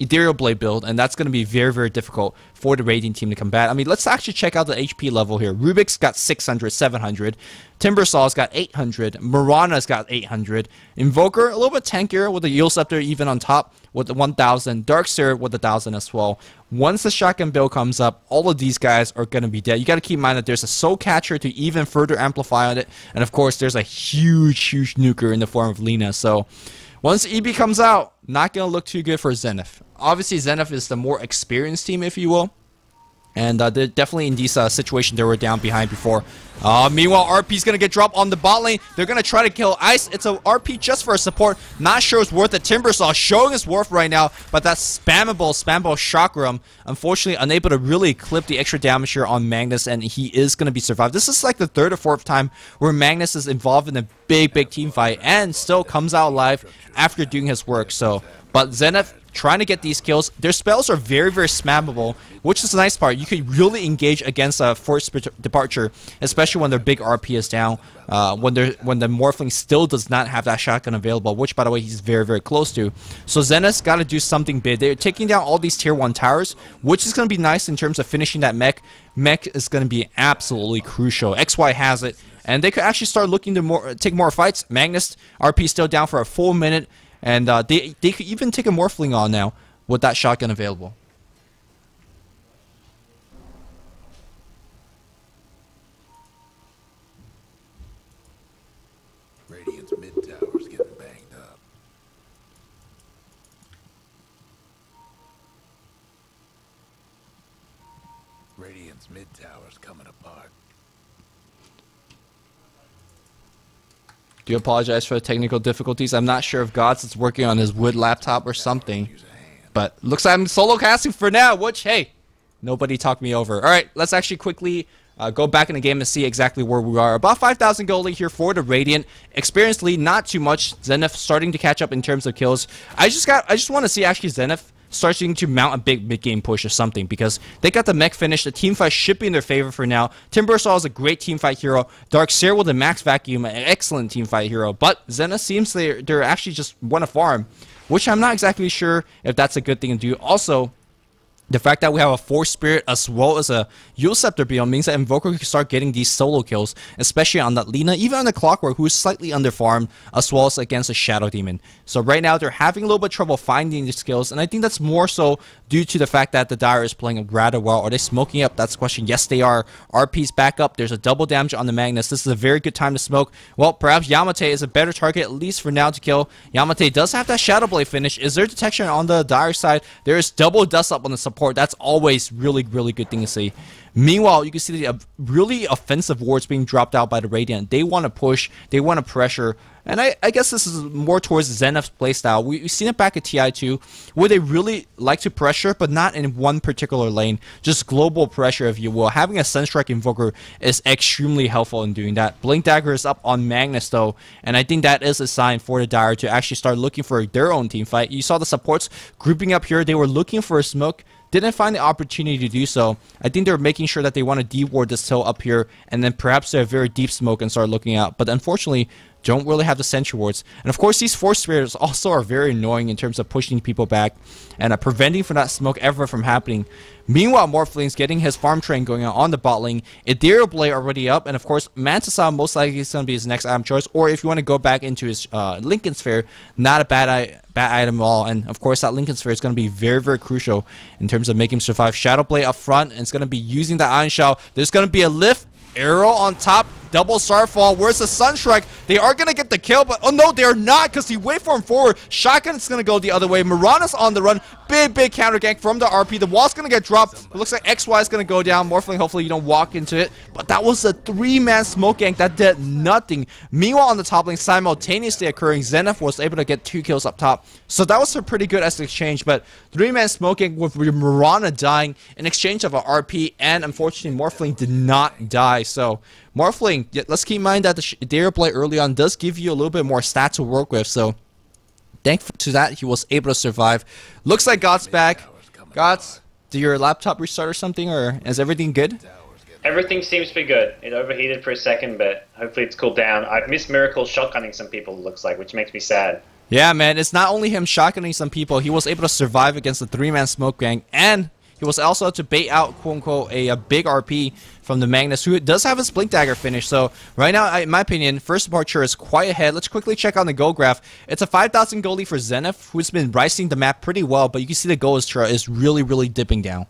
Speaker 3: Ethereal Blade build, and that's going to be very, very difficult for the Radiant team to combat. I mean, let's actually check out the HP level here. Rubik's got 600, 700. Timbersaw's got 800. Mirana's got 800. Invoker, a little bit tankier with the Yield Scepter even on top with the 1000. Darkseer with 1000 as well. Once the shotgun build comes up, all of these guys are going to be dead. You got to keep in mind that there's a Soul Catcher to even further amplify on it. And of course, there's a huge, huge nuker in the form of Lina. So once EB comes out, not going to look too good for Zenith. Obviously, Zenith is the more experienced team, if you will. And they're definitely in these situations they were down behind before. Meanwhile, RP's going to get dropped on the bot lane. They're going to try to kill Ice. It's a RP just for a support. Not sure it's worth it. Timbersaw showing his worth right now, but that's spammable Chakram. Unfortunately, unable to really clip the extra damage here on Magnus, and he is going to be survived. This is like the third or fourth time where Magnus is involved in a big team fight and still comes out alive after doing his work. So, but Zenith trying to get these kills. Their spells are very spammable, which is the nice part. You could really engage against a forced departure, especially when their big RP is down. When the Morphling still does not have that shotgun available, which by the way he's very close to. So Zenith's got to do something big. They're taking down all these tier 1 towers, which is going to be nice in terms of finishing that mech. Mech is going to be absolutely crucial. XY has it, and they could actually start looking to take more fights. Magnus RP still down for a full minute. And they could even take a Morphling on now with that shotgun available.
Speaker 5: Radiant's mid tower's getting banged up. Radiant's mid tower's coming apart.
Speaker 3: Do apologize for the technical difficulties. I'm not sure if Godz is working on his wood laptop or something. But looks like I'm solo casting for now, which, hey, nobody talked me over. Alright, let's actually quickly go back in the game and see exactly where we are. About 5,000 gold lead here for the Radiant. Experience lead, not too much. Zenith starting to catch up in terms of kills. I just want to see actually Zenith starting to mount a big mid-game push or something, because they got the mech finish. The team fight should be in their favor for now. Timbersaw is a great team fight hero. Darkseer with the max vacuum, an excellent team fight hero. But Zenith seems they're actually just want to farm, which I'm not exactly sure if that's a good thing to do. Also, the fact that we have a Force Spirit as well as a Yule Scepter Beyond means that Invoker can start getting these solo kills, especially on that Lina, even on the Clockwork, who is slightly underfarmed, as well as against a Shadow Demon. So right now, they're having a little bit of trouble finding these kills, and I think that's more so due to the fact that the Dire is playing rather well. Are they smoking up? That's the question. Yes, they are. RP's back up. There's a double damage on the Magnus. This is a very good time to smoke. Well, perhaps Yamate is a better target, at least for now, to kill. Yamate does have that Shadow Blade finish. Is there detection on the Dire side? There is double dust up on the support. That's always really good thing to see. Meanwhile, you can see the really offensive wards being dropped out by the Radiant. They want to push, they want to pressure, and I guess this is more towards Zenith's playstyle. We've seen it back at TI2, where they really like to pressure, but not in one particular lane. Just global pressure, if you will. Having a Sunstrike Invoker is extremely helpful in doing that. Blink Dagger is up on Magnus, though, and I think that is a sign for the Dire to actually start looking for their own team fight. You saw the supports grouping up here. They were looking for a smoke. Didn't find the opportunity to do so. I think they're making sure that they want to de-ward this hill up here, and then perhaps they're very deep smoke and start looking out. But unfortunately, don't really have the sentry wards. And of course, these Force Spirits also are very annoying in terms of pushing people back and preventing for that smoke ever from happening. Meanwhile, Morphling's getting his farm train going on the bot lane. Ethereal Blade already up, and of course, Mantisaw most likely is going to be his next item choice. Or if you want to go back into his Lincoln Sphere, not a bad item at all. And of course, that Lincoln Sphere is going to be very crucial in terms of making him survive. Shadow Blade up front, and it's going to be using the Iron Shell. There's going to be a lift. Arrow on top, double Starfall. Where's the Sunstrike? They are going to get the kill, but oh no, they're not, because he wait for him forward. Shotgun is going to go the other way. Mirana's on the run. Big counter gank from the RP. The wall's going to get dropped. It looks like XY is going to go down. Morphling, hopefully you don't walk into it. But that was a 3-man smoke gank that did nothing. Meanwhile, on the top lane, simultaneously occurring, Zenith was able to get 2 kills up top. So that was a pretty good exchange. But 3-man smoke gank with Mirana dying in exchange of an RP. And unfortunately, Morphling did not die. So Morphling, let's keep in mind that the Ethereal Blade early on does give you a little bit more stats to work with. So thankful to that, he was able to survive. Looks like Godz back. Godz, did your laptop restart or something, or is everything good?
Speaker 4: Everything seems to be good. It overheated for a second, but hopefully it's cooled down. I've missed Miracle shotgunning some people, it looks like, which makes me sad.
Speaker 3: Yeah, man, it's not only him shotgunning some people. He was able to survive against the 3-man smoke gang, and he was also to bait out, quote-unquote, a big RP from the Magnus, who does have his Blink Dagger finish. So right now, in my opinion, first departure is quite ahead. Let's quickly check on the goal graph. It's a 5,000 goal lead for Zenith, who's been rising the map pretty well, but you can see the goal is really dipping down.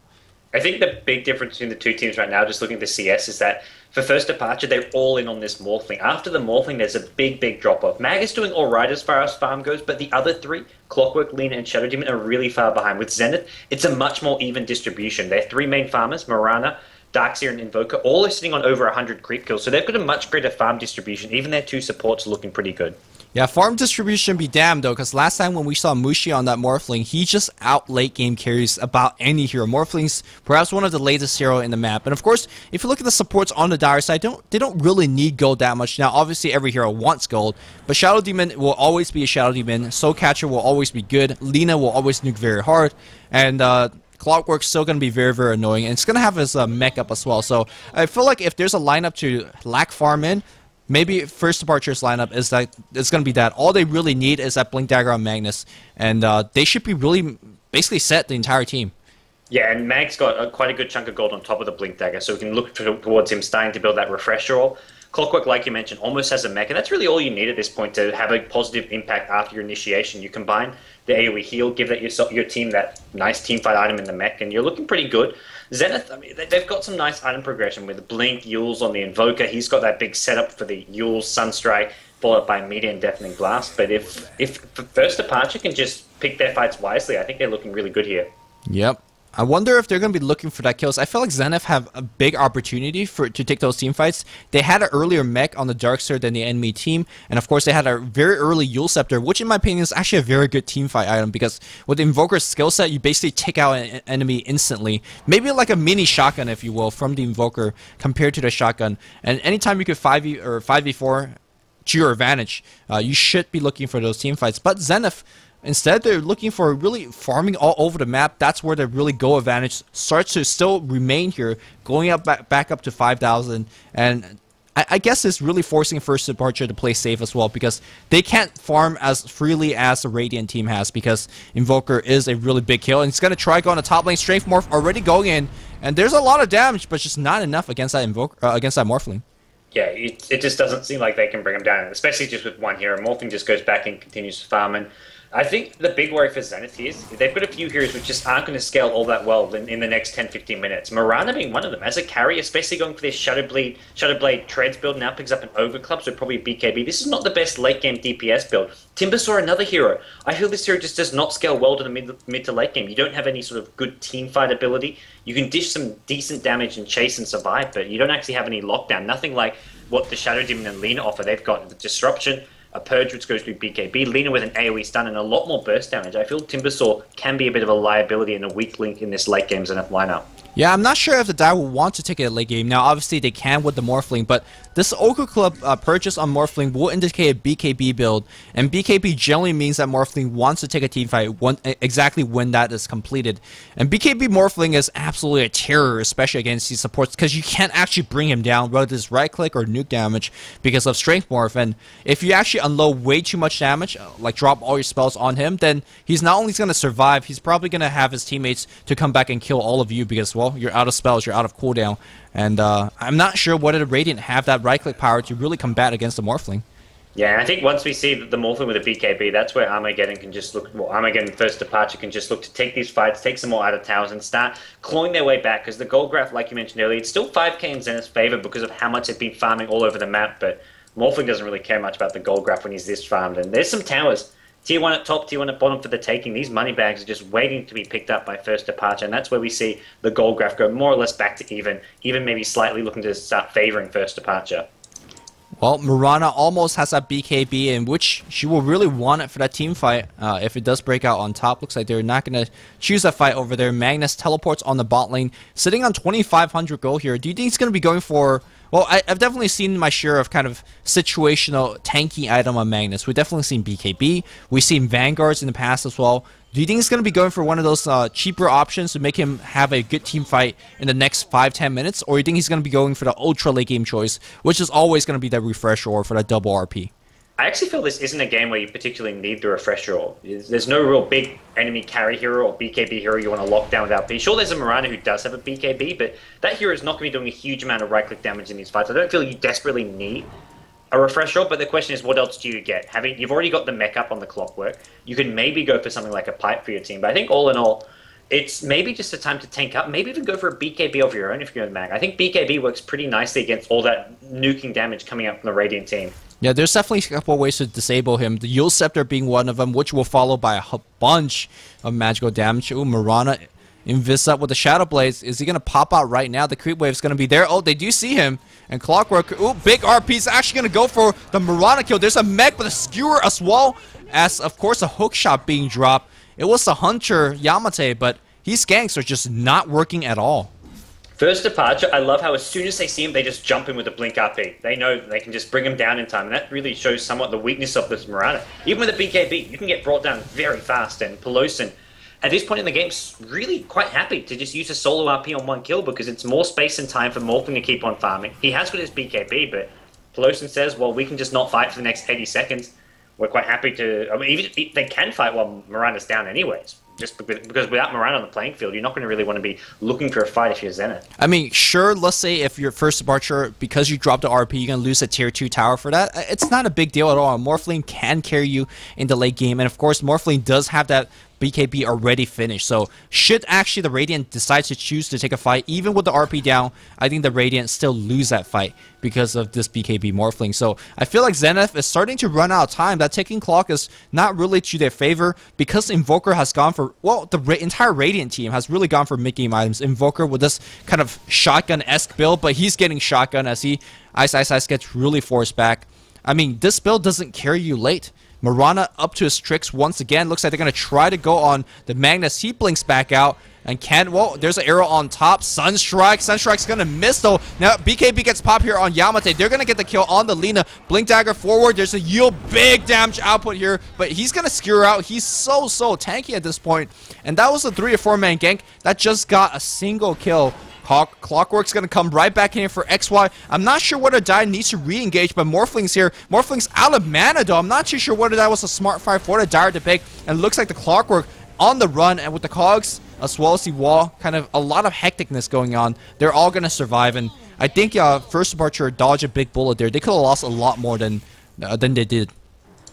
Speaker 4: I think the big difference between the two teams right now, just looking at the CS, is that for First Departure, they're all in on this Morphling. After the Morphling, there's a big drop-off. Mag is doing all right as far as farm goes, but the other three, Clockwork, Lina, and Shadow Demon, are really far behind. With Zenith, it's a much more even distribution. Their three main farmers, Mirana, Darkseer, and Invoker, all are sitting on over 100 creep kills, so they've got a much greater farm distribution. Even their two supports are looking pretty good.
Speaker 3: Yeah, farm distribution be damned though, because last time when we saw Mushi on that Morphling, he just out late game carries about any hero. Morphling's perhaps one of the latest hero in the map. And of course, if you look at the supports on the Dire side, they don't really need gold that much. Now, obviously every hero wants gold, but Shadow Demon will always be a Shadow Demon. Soul Catcher will always be good. Lina will always nuke very hard. And Clockwork's still going to be very annoying. And it's going to have his mech up as well. So I feel like if there's a lineup to lack farm in, maybe First Departure's lineup is that it's going to be that. All they really need is that Blink Dagger on Magnus, and they should be really basically set the entire team.
Speaker 4: Yeah, and Mag's got quite a good chunk of gold on top of the Blink Dagger, so we can look towards him starting to build that Refresher Roll. Clockwork, like you mentioned, almost has a mech, and that's really all you need at this point to have a positive impact after your initiation. You combine the AoE heal, give that your team that nice teamfight item in the mech, and you're looking pretty good. Zenith, I mean, they've got some nice item progression with Blink, Yules on the Invoker. He's got that big setup for the Yules, Sunstrike, followed by Meteor and Deafening Blast. But if First Departure can just pick their fights wisely, I think they're looking really good here.
Speaker 3: Yep. I wonder if they're going to be looking for that kills. I feel like Zenith have a big opportunity to take those team fights. They had an earlier mech on the Darkseer than the enemy team, and of course they had a very early Yule Scepter, which in my opinion is actually a very good team fight item, because with the Invoker's skill set, you basically take out an enemy instantly. Maybe like a mini shotgun, if you will, from the Invoker compared to the shotgun. And anytime you could 5v or 5v4 to your advantage, you should be looking for those team fights. But Zenith, instead, they're looking for really farming all over the map. That's where the really go advantage starts to still remain here, going up back up to 5,000. And I guess it's really forcing First Departure to play safe as well, because they can't farm as freely as the Radiant team has, because Invoker is a really big kill. And he's going to try going to top lane. Strength Morph already going in. And there's a lot of damage, but just not enough against that against that Morphling.
Speaker 4: Yeah, it just doesn't seem like they can bring him down, especially just with one hero. Morphling just goes back and continues to farm. And I think the big worry for Zenith is they've got a few heroes which just aren't going to scale all that well in the next 10-15 minutes. Mirana being one of them. As a carry, especially going for this Shadowblade Treads build, now picks up an Ogre Club, so probably BKB. This is not the best late-game DPS build. Timbersaw, another hero. I feel this hero just does not scale well to the mid to late game. You don't have any sort of good teamfight ability. You can dish some decent damage and chase and survive, but you don't actually have any lockdown. Nothing like what the Shadow Demon and Lina offer. They've got the Disruption, a Purge which goes through BKB, Lina with an AoE stun, and a lot more burst damage. I feel Timbersaw can be a bit of a liability and a weak link in this late game Zenith lineup.
Speaker 3: Yeah, I'm not sure if the Dire will want to take it late game. Now, obviously, they can with the Morphling, but this Ogre Club purchase on Morphling will indicate a BKB build, and BKB generally means that Morphling wants to take a team fight exactly when that is completed. And BKB Morphling is absolutely a terror, especially against these supports, because you can't actually bring him down, whether it's right-click or nuke damage, because of Strength Morph. And if you actually unload way too much damage, like drop all your spells on him, then he's not only going to survive, he's probably going to have his teammates to come back and kill all of you, because, well, you're out of spells, you're out of cooldown, and I'm not sure whether the Radiant have that right-click power to really combat against the Morphling.
Speaker 4: Yeah, and I think once we see the Morphling with a BKB, that's where Armageddon can just look, well, Armageddon First Departure can just look to take these fights, take some more out of towers, and start clawing their way back, because the gold graph, like you mentioned earlier, it's still 5k in Zenith's favor because of how much they've been farming all over the map, but Morphling doesn't really care much about the gold graph when he's this farmed, and there's some towers. Tier 1 at top, Tier 1 at bottom for the taking. These money bags are just waiting to be picked up by First Departure, and that's where we see the gold graph go more or less back to even maybe slightly looking to start favoring First Departure.
Speaker 3: Well, Mirana almost has that BKB, in which she will really want it for that team fight if it does break out on top. Looks like they're not going to choose that fight over there. Magnus teleports on the bot lane, sitting on 2,500 gold here. Do you think he's going to be going for... Well, I've definitely seen my share of kind of situational tanky item on Magnus. We've definitely seen BKB. We've seen Vanguards in the past as well. Do you think he's going to be going for one of those cheaper options to make him have a good team fight in the next 5-10 minutes? Or do you think he's going to be going for the ultra late game choice, which is always going to be that refresher or for that double RP?
Speaker 4: I actually feel this isn't a game where you particularly need the refresher roll. There's no real big enemy carry hero or BKB hero you want to lock down without B. Sure, there's a Mirana who does have a BKB, but that hero is not going to be doing a huge amount of right-click damage in these fights. I don't feel you desperately need a refresh roll, but the question is, what else do you get? You've already got the mech up on the Clockwork. You could maybe go for something like a pipe for your team, but I think all in all, it's maybe just a time to tank up. Maybe even go for a BKB of your own if you're in the mag. I think BKB works pretty nicely against all that nuking damage coming up from the Radiant team.
Speaker 3: Yeah, there's definitely a couple of ways to disable him. The Yule Scepter being one of them, which will follow by a bunch of magical damage. Ooh, Mirana invis up with the Shadow Blaze. Is he going to pop out right now? The creep wave is going to be there. Oh, they do see him. And Clockwork, ooh, big RP is actually going to go for the Mirana kill. There's a mech with a skewer as well, as, of course, a hook shot being dropped. It was the Hunter Yamate, but his ganks are just not working at all.
Speaker 4: First departure, I love how as soon as they see him, they just jump in with a blink RP. They know they can just bring him down in time, and that really shows somewhat the weakness of this Mirana. Even with a BKB, you can get brought down very fast, and Pelosin, at this point in the game, is really quite happy to just use a solo RP on one kill because it's more space and time for Morphling to keep on farming. He has got his BKB, but Pelosin says, well, we can just not fight for the next 80 seconds. We're quite happy to... I mean, even if they can fight while Mirana's down anyways. Just because without Mirana on the playing field, you're not going to really want to be looking for a fight if you're Zenith.
Speaker 3: I mean, sure, let's say if you're first departure, because you dropped the RP, you're going to lose a tier 2 tower for that. It's not a big deal at all. Morphling can carry you in the late game, and of course, Morphling does have that BKB already finished. So should actually the Radiant decide to choose to take a fight, even with the RP down, I think the Radiant still lose that fight because of this BKB Morphling. So I feel like Zenith is starting to run out of time. That ticking clock is not really to their favor because Invoker has gone for, well, the entire Radiant team has really gone for mid-game items. Invoker with this kind of shotgun-esque build, but he's getting shotgun as he Ice gets really forced back. I mean, this build doesn't carry you late. Mirana up to his tricks once again. Looks like they're going to try to go on the Magnus. He blinks back out. And can't, well, there's an arrow on top. Sunstrike. Sunstrike's going to miss, though. Now, BKB gets pop here on Yamate. They're going to get the kill on the Lina. Blink Dagger forward. There's a yield. Big damage output here. But he's going to skewer out. He's so tanky at this point. And that was a 3 or 4 man gank that just got a single kill. Clockwork's going to come right back in here for XY. I'm not sure whether Dai needs to re-engage, but Morphling's here. Morphling's out of mana, though. I'm not too sure whether that was a smart fight for the Dire to pick. And looks like the Clockwork on the run, and with the Cogs, as well as the wall, kind of a lot of hecticness going on. They're all going to survive, and I think first departure dodged a big bullet there. They could have lost a lot more than they did.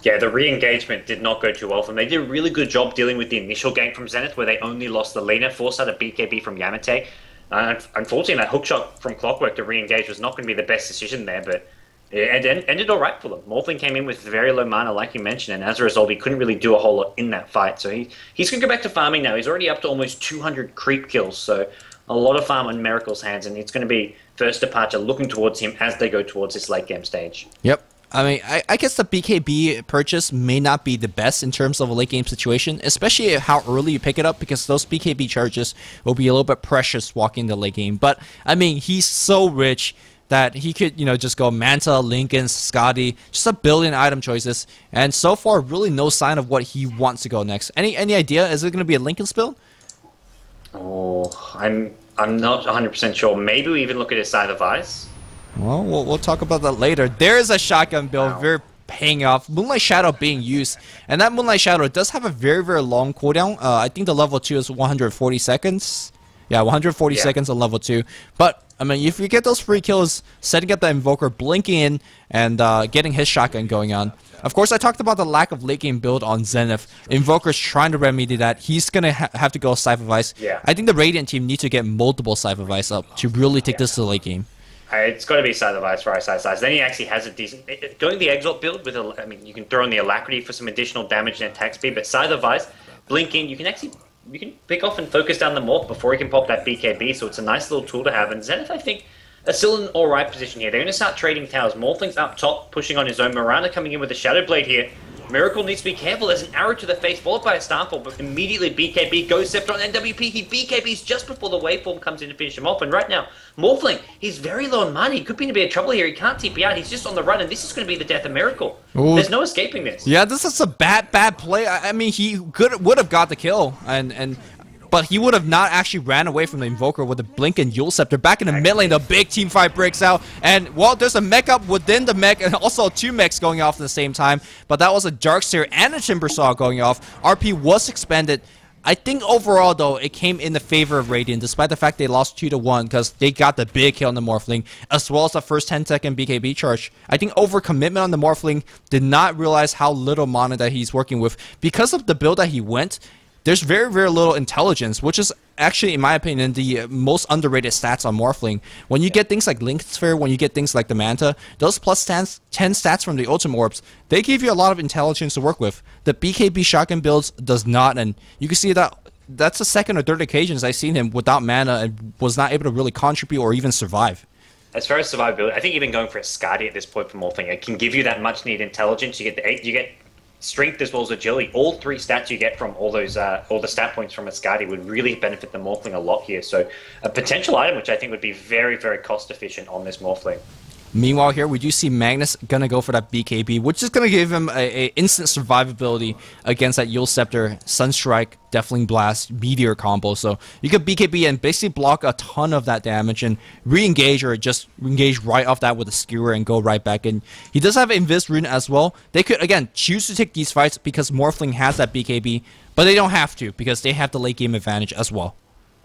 Speaker 4: Yeah, the re-engagement did not go too well for them. They did a really good job dealing with the initial gank from Zenith, where they only lost the Lina, forced out a BKB from Yamate. Unfortunately, that hookshot from Clockwork to re-engage was not going to be the best decision there, but it ended all right for them. Morphling came in with very low mana, like you mentioned, and as a result, he couldn't really do a whole lot in that fight. So he's going to go back to farming now. He's already up to almost 200 creep kills, so a lot of farm on Miracle's hands, and it's going to be first departure looking towards him as they go towards this late game stage.
Speaker 3: Yep. I mean, I guess the BKB purchase may not be the best in terms of a late game situation, especially how early you pick it up, because those BKB charges will be a little bit precious walking the late game. But, I mean, he's so rich that he could, you know, just go Manta, Lincoln, Scotty, just a billion item choices. And so far, really no sign of what he wants to go next. Any idea? Is it going to be a Lincoln's build?
Speaker 4: Oh, I'm not 100% sure. Maybe we even look at his side of Ice.
Speaker 3: Well, we'll talk about that later. There's a shotgun build,
Speaker 4: Wow.
Speaker 3: very paying off. Moonlight Shadow being used, and that Moonlight Shadow does have a very long cooldown. I think the level 2 is 140 seconds. Yeah, 140 seconds on level 2. But I mean, if you get those free kills, setting up the Invoker, blinking in, and getting his shotgun going on. Of course, I talked about the lack of late game build on Zenith. Invoker's trying to remedy that. He's gonna have to go Scythe of Ice.
Speaker 4: Yeah.
Speaker 3: I think the Radiant team need to get multiple Scythe of Ice up to really take this to the late game.
Speaker 4: It's got to be Side of Ice for Ice. Then he actually has a decent... Going the Exalt build with I mean, you can throw in the Alacrity for some additional damage and attack speed, but Side of Ice, blinking, you can pick off and focus down the Morph before he can pop that BKB, so it's a nice little tool to have. And Zenith, I think, are still in an alright position here. They're going to start trading towers. Morphling's up top, pushing on his own. Mirana coming in with a Shadow Blade here. Miracle needs to be careful. There's an arrow to the face, followed by a Starfall, but immediately BKB goes Scepter on NWP. He BKBs just before the waveform comes in to finish him off. And right now, Morphling, he's very low on money. He could be in a bit of trouble here. He can't TP out. He's just on the run, and this is going to be the death of Miracle.
Speaker 3: Ooh.
Speaker 4: There's no escaping this.
Speaker 3: Yeah, this is a bad play. I mean, he would have got the kill, but he would have not actually ran away from the Invoker with the Blink and Yule Scepter. Back in the mid lane, the big team fight breaks out. And, well, there's a mech up within the mech, and also 2 mechs going off at the same time. But that was a Darkseer and a Timbersaw going off. RP was expended. I think overall, though, it came in the favor of Radiant, despite the fact they lost 2-1, because they got the big kill on the Morphling, as well as the first 10-second BKB charge. I think overcommitment on the Morphling, did not realize how little mana that he's working with. Because of the build that he went, there's very, very little intelligence, which is actually, in my opinion, the most underrated stats on Morphling. When you get things like Link Sphere, when you get things like the Manta, those plus 10 stats from the Ultimate Orbs, they give you a lot of intelligence to work with. The BKB shotgun builds does not, and you can see that that's the second or third occasions I've seen him without mana and was not able to really contribute or even survive.
Speaker 4: As far as survivability, I think even going for a Skadi at this point for Morphling, it can give you that much needed intelligence. You get strength as well as agility. All 3 stats you get from all those all the stat points from a Skadi would really benefit the Morphling a lot here. So a potential item which I think would be very, very cost efficient on this Morphling.
Speaker 3: Meanwhile here, we do see Magnus gonna go for that BKB, which is gonna give him a instant survivability against that Yule Scepter, Sunstrike, Deathling Blast, Meteor combo. So you could BKB and basically block a ton of that damage and re-engage or just engage right off that with a Skewer and go right back in. He does have Invis Rune as well. They could, again, choose to take these fights because Morphling has that BKB, but they don't have to because they have the late game advantage as well.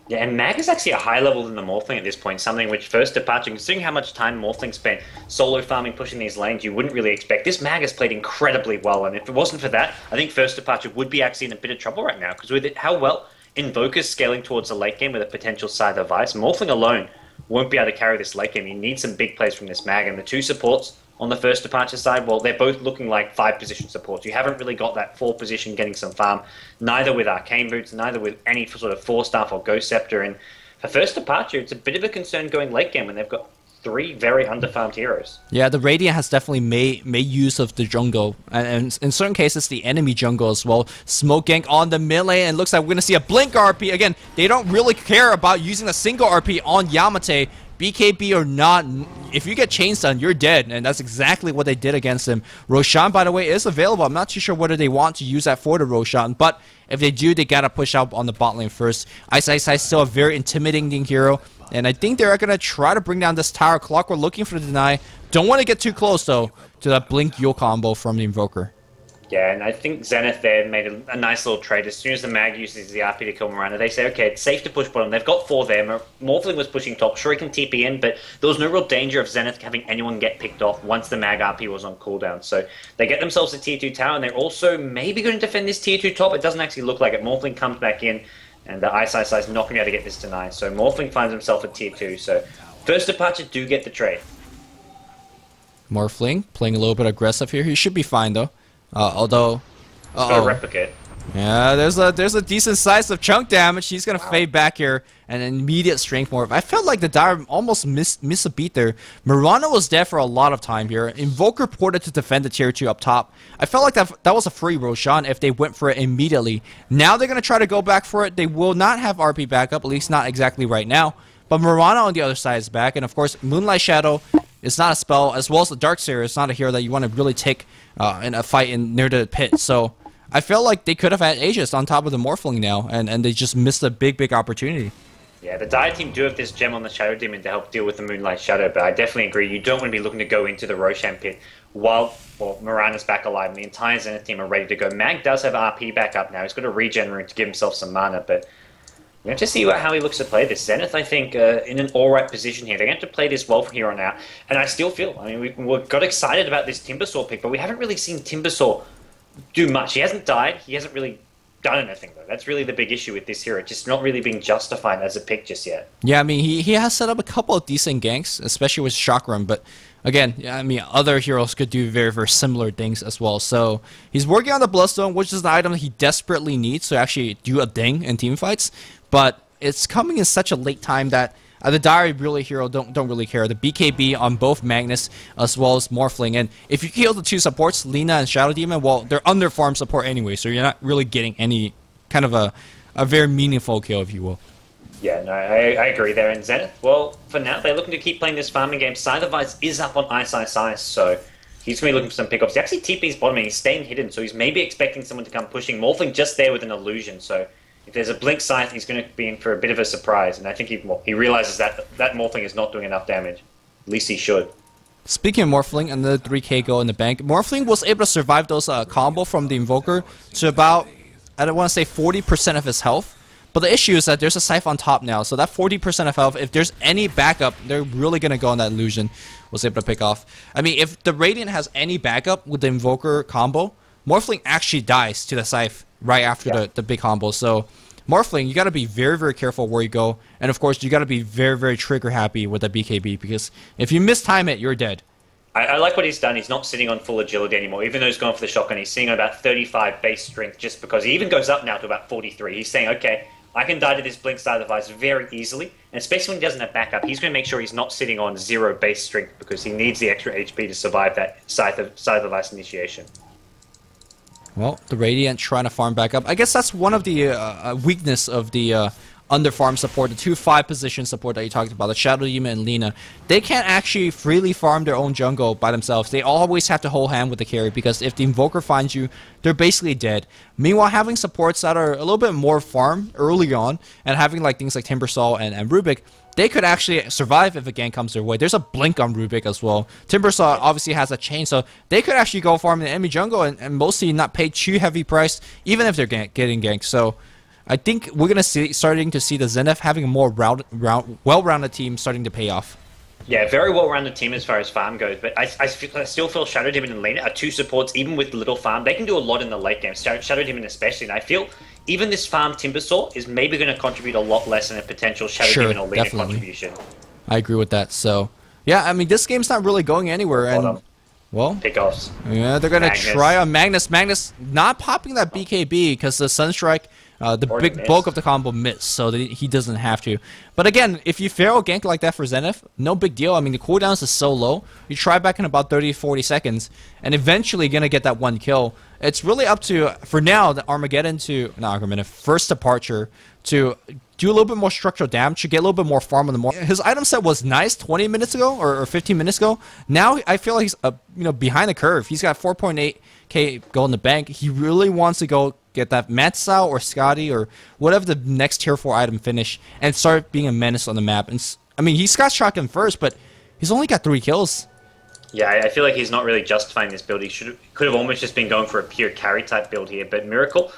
Speaker 4: Yeah, and Mag is actually a higher level than the Morphling at this point, something which First Departure, considering how much time Morphling spent solo farming, pushing these lanes, you wouldn't really expect. This Mag has played incredibly well, and if it wasn't for that, I think First Departure would be actually in a bit of trouble right now, because with it, how well Invoker's scaling towards the late game with a potential Scythe of Ice, Morphling alone won't be able to carry this late game. You need some big plays from this Mag, and the 2 supports on the First Departure side, well, they're both looking like 5-position supports. You haven't really got that 4 position getting some farm, neither with Arcane Boots, neither with any sort of Force Staff or Ghost Scepter. And for First Departure, it's a bit of a concern going late game when they've got 3 very underfarmed heroes.
Speaker 3: Yeah, the Radiant has definitely made use of the jungle, and in certain cases, the enemy jungle as well. Smoke Gank on the mid lane, and looks like we're going to see a Blink RP. Again, they don't really care about using a single RP on Yamate. BKB or not, if you get chain stun, you're dead, and that's exactly what they did against him. Roshan, by the way, is available. I'm not too sure whether they want to use that for the Roshan, but if they do, they gotta push out on the bot lane first. Ice is still a very intimidating hero, and I think they're gonna try to bring down this tower. Clock, we're looking for the deny. Don't want to get too close, though, to that Blink Yule combo from the Invoker.
Speaker 4: Yeah, and I think Zenith there made a nice little trade. As soon as the Mag uses the RP to kill Miranda, they say, okay, it's safe to push bottom. They've got 4 there. Morphling was pushing top. Sure, he can TP in, but there was no real danger of Zenith having anyone get picked off once the Mag RP was on cooldown. So they get themselves a tier 2 tower, and they're also maybe going to defend this tier 2 top. It doesn't actually look like it. Morphling comes back in, and the Ice is not going to be able to get this deny. So Morphling finds himself at tier 2. So First Departure do get the trade.
Speaker 3: Morphling playing a little bit aggressive here. He should be fine, though. Although...
Speaker 4: Got a replicate.
Speaker 3: Yeah, there's a decent size of chunk damage. He's gonna fade back here, and an immediate strength morph. I felt like the Dire almost miss a beat there. Mirana was dead for a lot of time here. Invoker ported to defend the tier 2 up top. I felt like that was a free Roshan if they went for it immediately. Now they're gonna try to go back for it. They will not have RP backup, at least not exactly right now. But Mirana on the other side is back, and of course Moonlight Shadow is not a spell, as well as the Darkseer is not a hero that you want to really take in a fight near the pit. So I felt like they could have had Aegis on top of the Morphling now, and they just missed a big opportunity.
Speaker 4: Yeah, the Dire team do have this gem on the Shadow Demon to help deal with the Moonlight Shadow, but I definitely agree, you don't want to be looking to go into the Roshan pit while Mirana's back alive and the entire Zenith team are ready to go. Mag does have RP back up now. He's got a regen rune to give himself some mana, but we have to see how he looks to play this. Zenith, I think, in an alright position here. They're going to have to play this well from here on out. And I still feel, I mean, we got excited about this Timbersaw pick, but we haven't really seen Timbersaw do much. He hasn't died. He hasn't really done anything, though. That's really the big issue with this hero. It's just not really being justified as a pick just yet. Yeah, I mean, he has set up a couple of decent ganks, especially with Chakram, but again, I mean, other heroes could do very similar things as well. So he's working on the Bloodstone, which is the item he desperately needs to actually do a thing in team fights. But it's coming in such a late time that the Dire really hero don't really care. The BKB on both Magnus as well as Morphling, and if you kill the 2 supports, Lina and Shadow Demon, well, they're under farm support anyway, so you're not really getting any kind of a very meaningful kill, if you will. Yeah, no, I agree there. And Zenith, well, for now, they're looking to keep playing this farming game. Scythe of Ice is up on Ice, so he's going to be looking for some pickups. He actually TP's bottom, and he's staying hidden, so he's maybe expecting someone to come pushing. Morphling just there with an illusion, so if there's a Blink Scythe, he's going to be in for a bit of a surprise, and I think he realizes that Morphling is not doing enough damage. At least he should.
Speaker 3: Speaking of Morphling, another 3k go in the bank. Morphling was able to survive those combo from the Invoker to about, I don't want to say 40% of his health. But the issue is that there's a Scythe on top now, so that 40% of health, if there's any backup, they're really going to go on that illusion. Was able to pick off. I mean, if the Radiant has any backup with the Invoker combo, Morphling actually dies to the Scythe right after the big combo. So Morphling, you got to be very, very careful where you go. And of course, you got to be very, very trigger happy with the BKB, because if you mistime it, you're dead.
Speaker 4: I like what he's done. He's not sitting on full agility anymore. Even though he's gone for the shotgun, he's sitting on about 35 base strength, just because he even goes up now to about 43. He's saying, okay, I can die to this Blink Side of the Vice very easily, and especially when he doesn't have backup, he's going to make sure he's not sitting on 0 base strength, because he needs the extra HP to survive that Side of the Vice initiation.
Speaker 3: Well, the Radiant trying to farm back up. I guess that's one of the weakness of the under-farm support, the 2-5 position support that you talked about, the Shadow Demon and Lina. They can't actually freely farm their own jungle by themselves. They always have to hold hand with the carry, because if the Invoker finds you, they're basically dead. Meanwhile, having supports that are a little bit more farm early on, and having like things like Timbersaw and Rubik, they could actually survive if a gank comes their way. There's a blink on Rubik as well. Timbersaw obviously has a chain, so they could actually go farm the enemy jungle and mostly not pay too heavy price, even if they're getting ganked. So I think we're gonna starting to see the Zenith having a more well-rounded team starting to pay off.
Speaker 4: Yeah, very well-rounded team as far as farm goes, but I still feel Shadow Demon and Lina are 2 supports, even with little farm. They can do a lot in the late game, Shadow Demon especially, and I feel even this farm Timbersaw is maybe going to contribute a lot less than a potential Shadow Demon or Lina contribution.
Speaker 3: I agree with that. So, yeah, I mean, this game's not really going anywhere, and well,
Speaker 4: pickoffs.
Speaker 3: Yeah, they're gonna try on Magnus. Magnus not popping that BKB because the Sunstrike, the big bulk of the combo missed, so he doesn't have to. But again, if you fail a gank like that for Zenith, no big deal. I mean, the cooldowns is so low. You try back in about 30-40 seconds, and eventually gonna get that 1 kill. It's really up to, for now, the First Departure to do a little bit more structural damage, to get a little bit more farm on the more. His item set was nice 20 minutes ago or 15 minutes ago. Now I feel like he's behind the curve. He's got 4.8k gold in the bank. He really wants to go get that Matsao or Scotty or whatever the next tier 4 item finish and start being a menace on the map. And I mean, he's got shotgun first, but he's only got 3 kills.
Speaker 4: Yeah, I feel like he's not really justifying this build. He could have almost just been going for a pure carry type build here, but Miracle,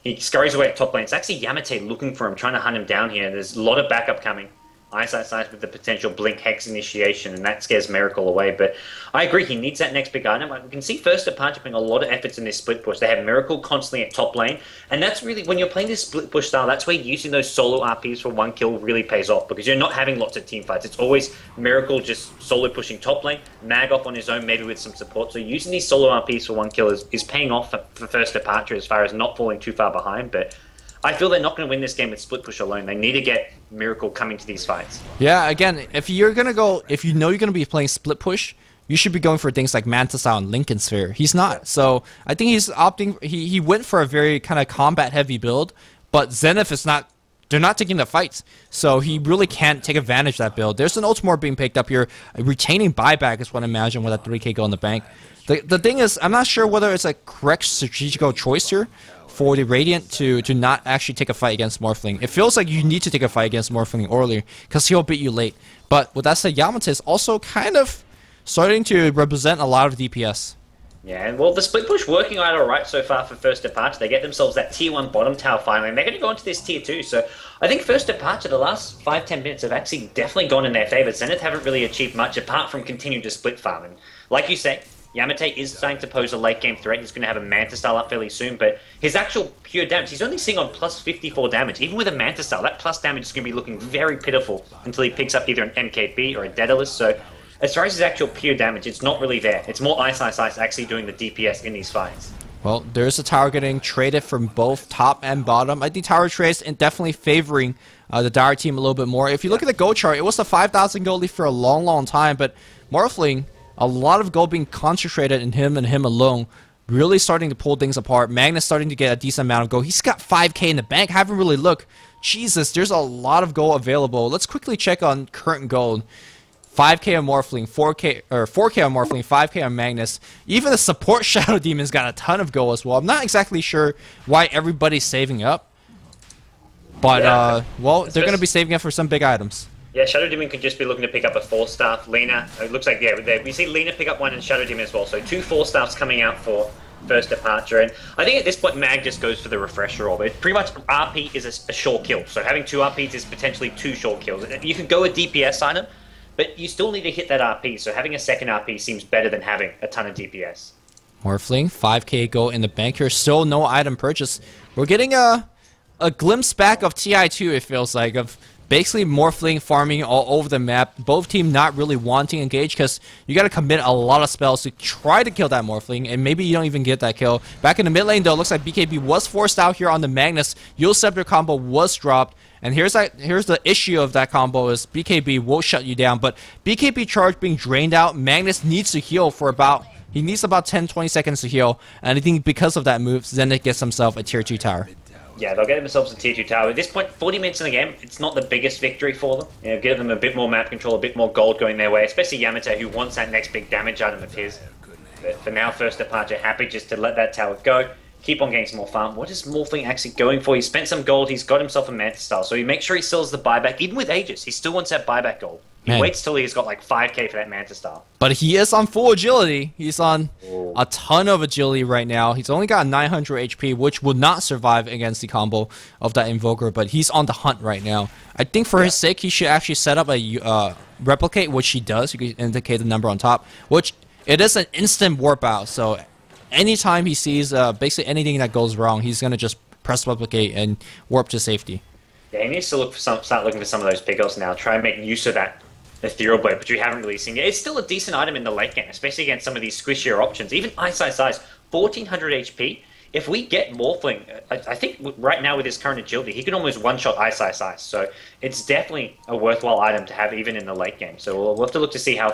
Speaker 4: he scurries away at top lane. It's actually Yamate looking for him, trying to hunt him down here. There's a lot of backup coming. Eyesight with the potential Blink Hex initiation, and that scares Miracle away. But I agree, he needs that next big item. We can see First Departure putting a lot of efforts in this split push. They have Miracle constantly at top lane, and that's really, when you're playing this split push style, that's where using those solo RPs for 1 kill really pays off, because you're not having lots of team fights. It's always Miracle just solo pushing top lane, Mag off on his own, maybe with some support. So using these solo RPs for 1 kill is paying off for First Departure as far as not falling too far behind. But I feel they're not going to win this game with split push alone. They need to get Miracle coming to these fights. Yeah,
Speaker 3: again, if you know you're going to be playing split push, you should be going for things like Mantis and Lincoln Sphere. He's not. So I think he's opting, he went for a very kind of combat heavy build, but Zenith is not, they're not taking the fights. So he really can't take advantage of that build. There's an Ultimore being picked up here. Retaining buyback is what I imagine with that 3k go in the bank. The thing is, I'm not sure whether it's a correct strategical choice here for the Radiant to not actually take a fight against Morphling. It feels like you need to take a fight against Morphling earlier, because he'll beat you late. But with that said, Yamate is also kind of starting to represent a lot of DPS.
Speaker 4: Yeah, well, the split push working out alright so far for First Departure. They get themselves that tier 1 bottom tower finally, and they're going to go into this tier 2. So I think First Departure, the last 5-10 minutes have actually definitely gone in their favor. Zenith haven't really achieved much apart from continuing to split farm. And like you say, Yamate is starting to pose a late game threat. He's going to have a Manta style up fairly soon, but his actual pure damage, he's only seeing on plus 54 damage. Even with a Manta style, that plus damage is going to be looking very pitiful until he picks up either an MKB or a Daedalus. So as far as his actual pure damage, it's not really there. It's more Ice actually doing the DPS in these fights. Well,
Speaker 3: there's a tower getting traded from both top and bottom. I think tower trades and definitely favoring the Dire team a little bit more. If you look at the gold chart, it was the 5,000 gold lead for a long, long time, but Morphling, a lot of gold being concentrated in him and him alone, really starting to pull things apart. Magnus starting to get a decent amount of gold. He's got 5k in the bank. Haven't really looked. Jesus, there's a lot of gold available. Let's quickly check on current gold. 5k on Morphling, 4k on Morphling, 5k on Magnus. Even the support Shadow Demon's got a ton of gold as well. I'm not exactly sure why everybody's saving up, but well, they're going to be saving up for some big items.
Speaker 4: Yeah, Shadow Demon could just be looking to pick up a 4-staff. Lina, it looks like, yeah, we see Lina pick up 1 and Shadow Demon as well. So 2 4-staffs coming out for First Departure. And I think at this point, Mag just goes for the refresher orb. It pretty much, RP is a short kill. So having 2 RPs is potentially 2 short kills. You could go a DPS item, but you still need to hit that RP. So having a second RP seems better than having a ton of DPS.
Speaker 3: Morphling, 5k gold in the bank here. Still no item purchase. We're getting a glimpse back of TI2, it feels like, of basically Morphling farming all over the map. Both team not really wanting to engage because you got to commit a lot of spells to try to kill that Morphling, and maybe you don't even get that kill. Back in the mid lane though, looks like BKB was forced out here on the Magnus. Yule Scepter combo was dropped. And here's the issue of that combo is BKB will shut you down, but BKB charge being drained out, Magnus needs to heal for about 10-20 seconds to heal, and I think because of that move, Zenith gets himself a tier 2 tower.
Speaker 4: Yeah, they'll get themselves a tier 2 tower. At this point, 40 minutes in the game, it's not the biggest victory for them. You know, give them a bit more map control, a bit more gold going their way, especially Yamato, who wants that next big damage item of his. But for now, First Departure happy just to let that tower go. Keep on getting some more farm. What is Morphling actually going for? He spent some gold. He's got himself a Manta Style. So he makes sure he sells the buyback. Even with Aegis, he still wants that buyback gold. He waits till he's got like 5k for that Manta Style.
Speaker 3: But he is on full agility. He's on a ton of agility right now. He's only got 900 HP, which would not survive against the combo of that Invoker. But he's on the hunt right now. I think for his sake, he should actually set up a replicate, which he does. You can indicate the number on top, which it is an instant warp out. So anytime he sees basically anything that goes wrong, he's going to just press replicate and warp to safety. Yeah,
Speaker 4: he needs to start looking for some of those pickups now. Try and make use of that Ethereal Blade, but you haven't really seen it. It's still a decent item in the late game, especially against some of these squishier options. Even Ice, 1400 HP. If we get Morphling, I think right now with his current agility, he can almost one-shot Ice. So it's definitely a worthwhile item to have even in the late game. So we'll have to look to see how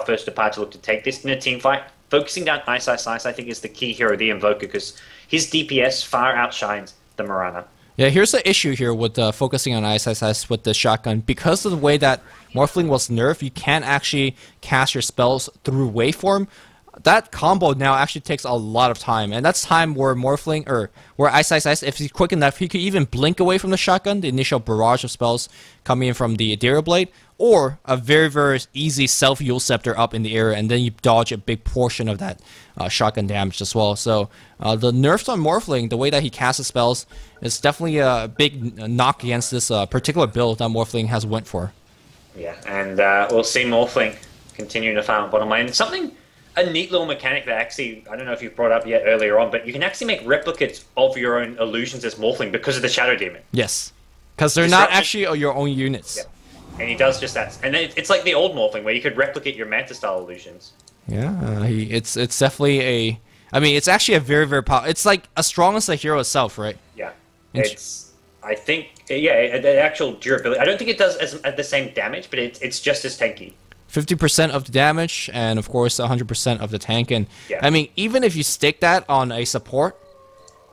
Speaker 4: First Departure look to take this in a team fight. Focusing down Ice, I think is the key here of the Invoker, because his DPS far outshines the Mirana.
Speaker 3: Yeah, here's the issue here with focusing on Ice with the shotgun. Because of the way that Morphling was nerfed, you can't actually cast your spells through waveform. That combo now actually takes a lot of time, and that's time where Morphling, or where Ice, if he's quick enough, he could even blink away from the shotgun, the initial barrage of spells coming in from the Ethereal Blade, or a very, very easy self-Yule Scepter up in the air, and then you dodge a big portion of that shotgun damage as well. So the nerfs on Morphling, the way that he casts his spells, is definitely a big knock against this particular build that Morphling has went for.
Speaker 4: Yeah, and we'll see Morphling continuing to farm bottom lane. A neat little mechanic that actually, I don't know if you've brought up yet earlier on, but you can actually make replicates of your own illusions as Morphling because of the Shadow Demon.
Speaker 3: Yes, because they're not actually your own units.
Speaker 4: Yeah. And he does just that. And then it's like the old Morphling where you could replicate your Manta Style illusions.
Speaker 3: Yeah, it's definitely a... I mean, it's actually a very, very powerful... It's like as strong as the hero itself, right?
Speaker 4: Yeah. I think, the actual durability... I don't think it does the same damage, but it's just as tanky.
Speaker 3: 50% of the damage, and of course 100% of the tank. And I mean, even if you stick that on a support,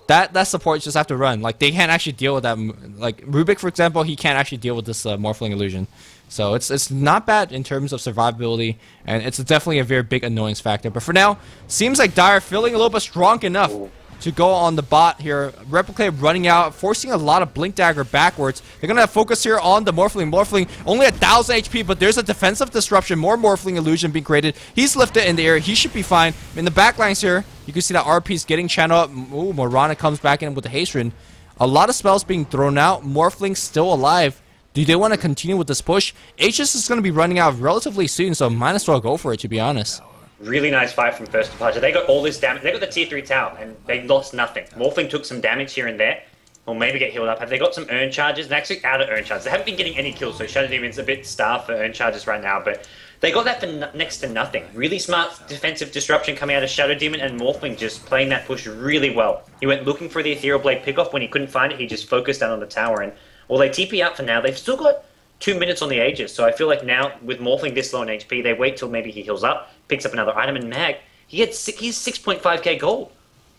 Speaker 3: that support just have to run. Like, they can't actually deal with that. Like Rubik, for example, he can't actually deal with this Morphling illusion. So it's not bad in terms of survivability, and it's definitely a very big annoyance factor. But for now, seems like Dire feeling a little bit strong enough to go on the bot here. Replicate running out, forcing a lot of Blink Dagger backwards. They're going to focus here on the Morphling. Morphling only 1,000 HP, but there's a defensive disruption. More Morphling illusion being created. He's lifted in the air. He should be fine. In the backlines here, you can see that RP's getting channeled up. Ooh, Morana comes back in with the haste rune. A lot of spells being thrown out. Morphling still alive. Do they want to continue with this push? Aegis is going to be running out relatively soon, so might as well go for it, to be honest.
Speaker 4: Really nice fight from First Departure. They got all this damage. They got the tier 3 tower, and they lost nothing. Morphling took some damage here and there. Or maybe get healed up. Have they got some earn charges? They're actually out of earn charges. They haven't been getting any kills, so Shadow Demon's a bit starved for earn charges right now, but they got that for next to nothing. Really smart defensive disruption coming out of Shadow Demon, and Morphling just playing that push really well. He went looking for the Ethereal Blade pickoff. When he couldn't find it, he just focused down on the tower, and well, they TP out for now. They've still got 2 minutes on the Aegis, so I feel like now, with Morphling this low on HP, they wait till maybe he heals up, picks up another item, and Mag, he's 6.5k gold.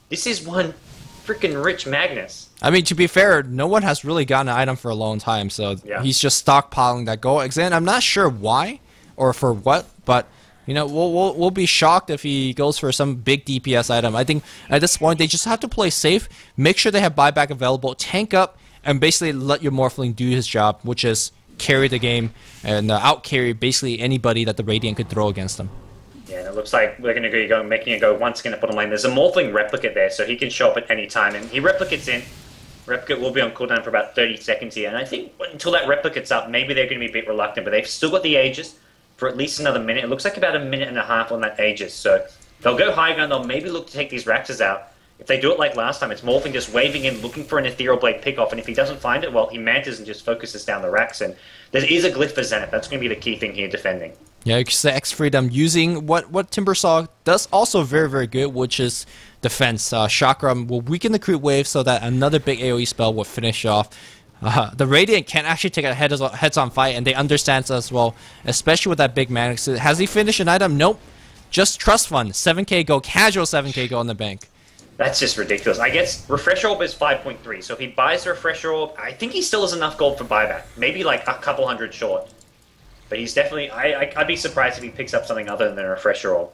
Speaker 4: This is one freaking rich Magnus.
Speaker 3: I mean, to be fair, no one has really gotten an item for a long time, so he's just stockpiling that gold. Again, I'm not sure why or for what, but you know, we'll be shocked if he goes for some big DPS item. I think at this point they just have to play safe, make sure they have buyback available, tank up, and basically let your Morphling do his job, which is carry the game and out-carry basically anybody that the Radiant could throw against them.
Speaker 4: Yeah, and it looks like we're going to go making it go once again at bottom lane. There's a Morphling replicate there, so he can show up at any time, and he replicates in. Replicate will be on cooldown for about 30 seconds here, and I think until that replicate's up, maybe they're going to be a bit reluctant, but they've still got the Aegis for at least another minute. It looks like about a minute and a half on that Aegis, so They'll go high ground, they'll maybe look to take these Raxes out. If they do it like last time, it's Morphling just waving in, looking for an Ethereal Blade pickoff, and if he doesn't find it, well, he mantas and just focuses down the Rax, and there is a glyph for Zenith. That's going to be the key thing here defending.
Speaker 3: Yeah, you can say X Freedom using what Timbersaw does also very, very good, which is defense. Chakra will weaken the creep wave so that another big AoE spell will finish off. The Radiant can actually take a heads-on fight, and they understand as well, especially with that big Manix. Has he finished an item? Nope. Just Trust Fund. 7k gold, casual 7k gold in the bank.
Speaker 4: That's just ridiculous. I guess Refresher Orb is 5.3, so if he buys the Refresher Orb, I think he still has enough gold for buyback. Maybe like a couple hundred short. But he's definitely... I'd be surprised if he picks up something other than a Refresher Orb.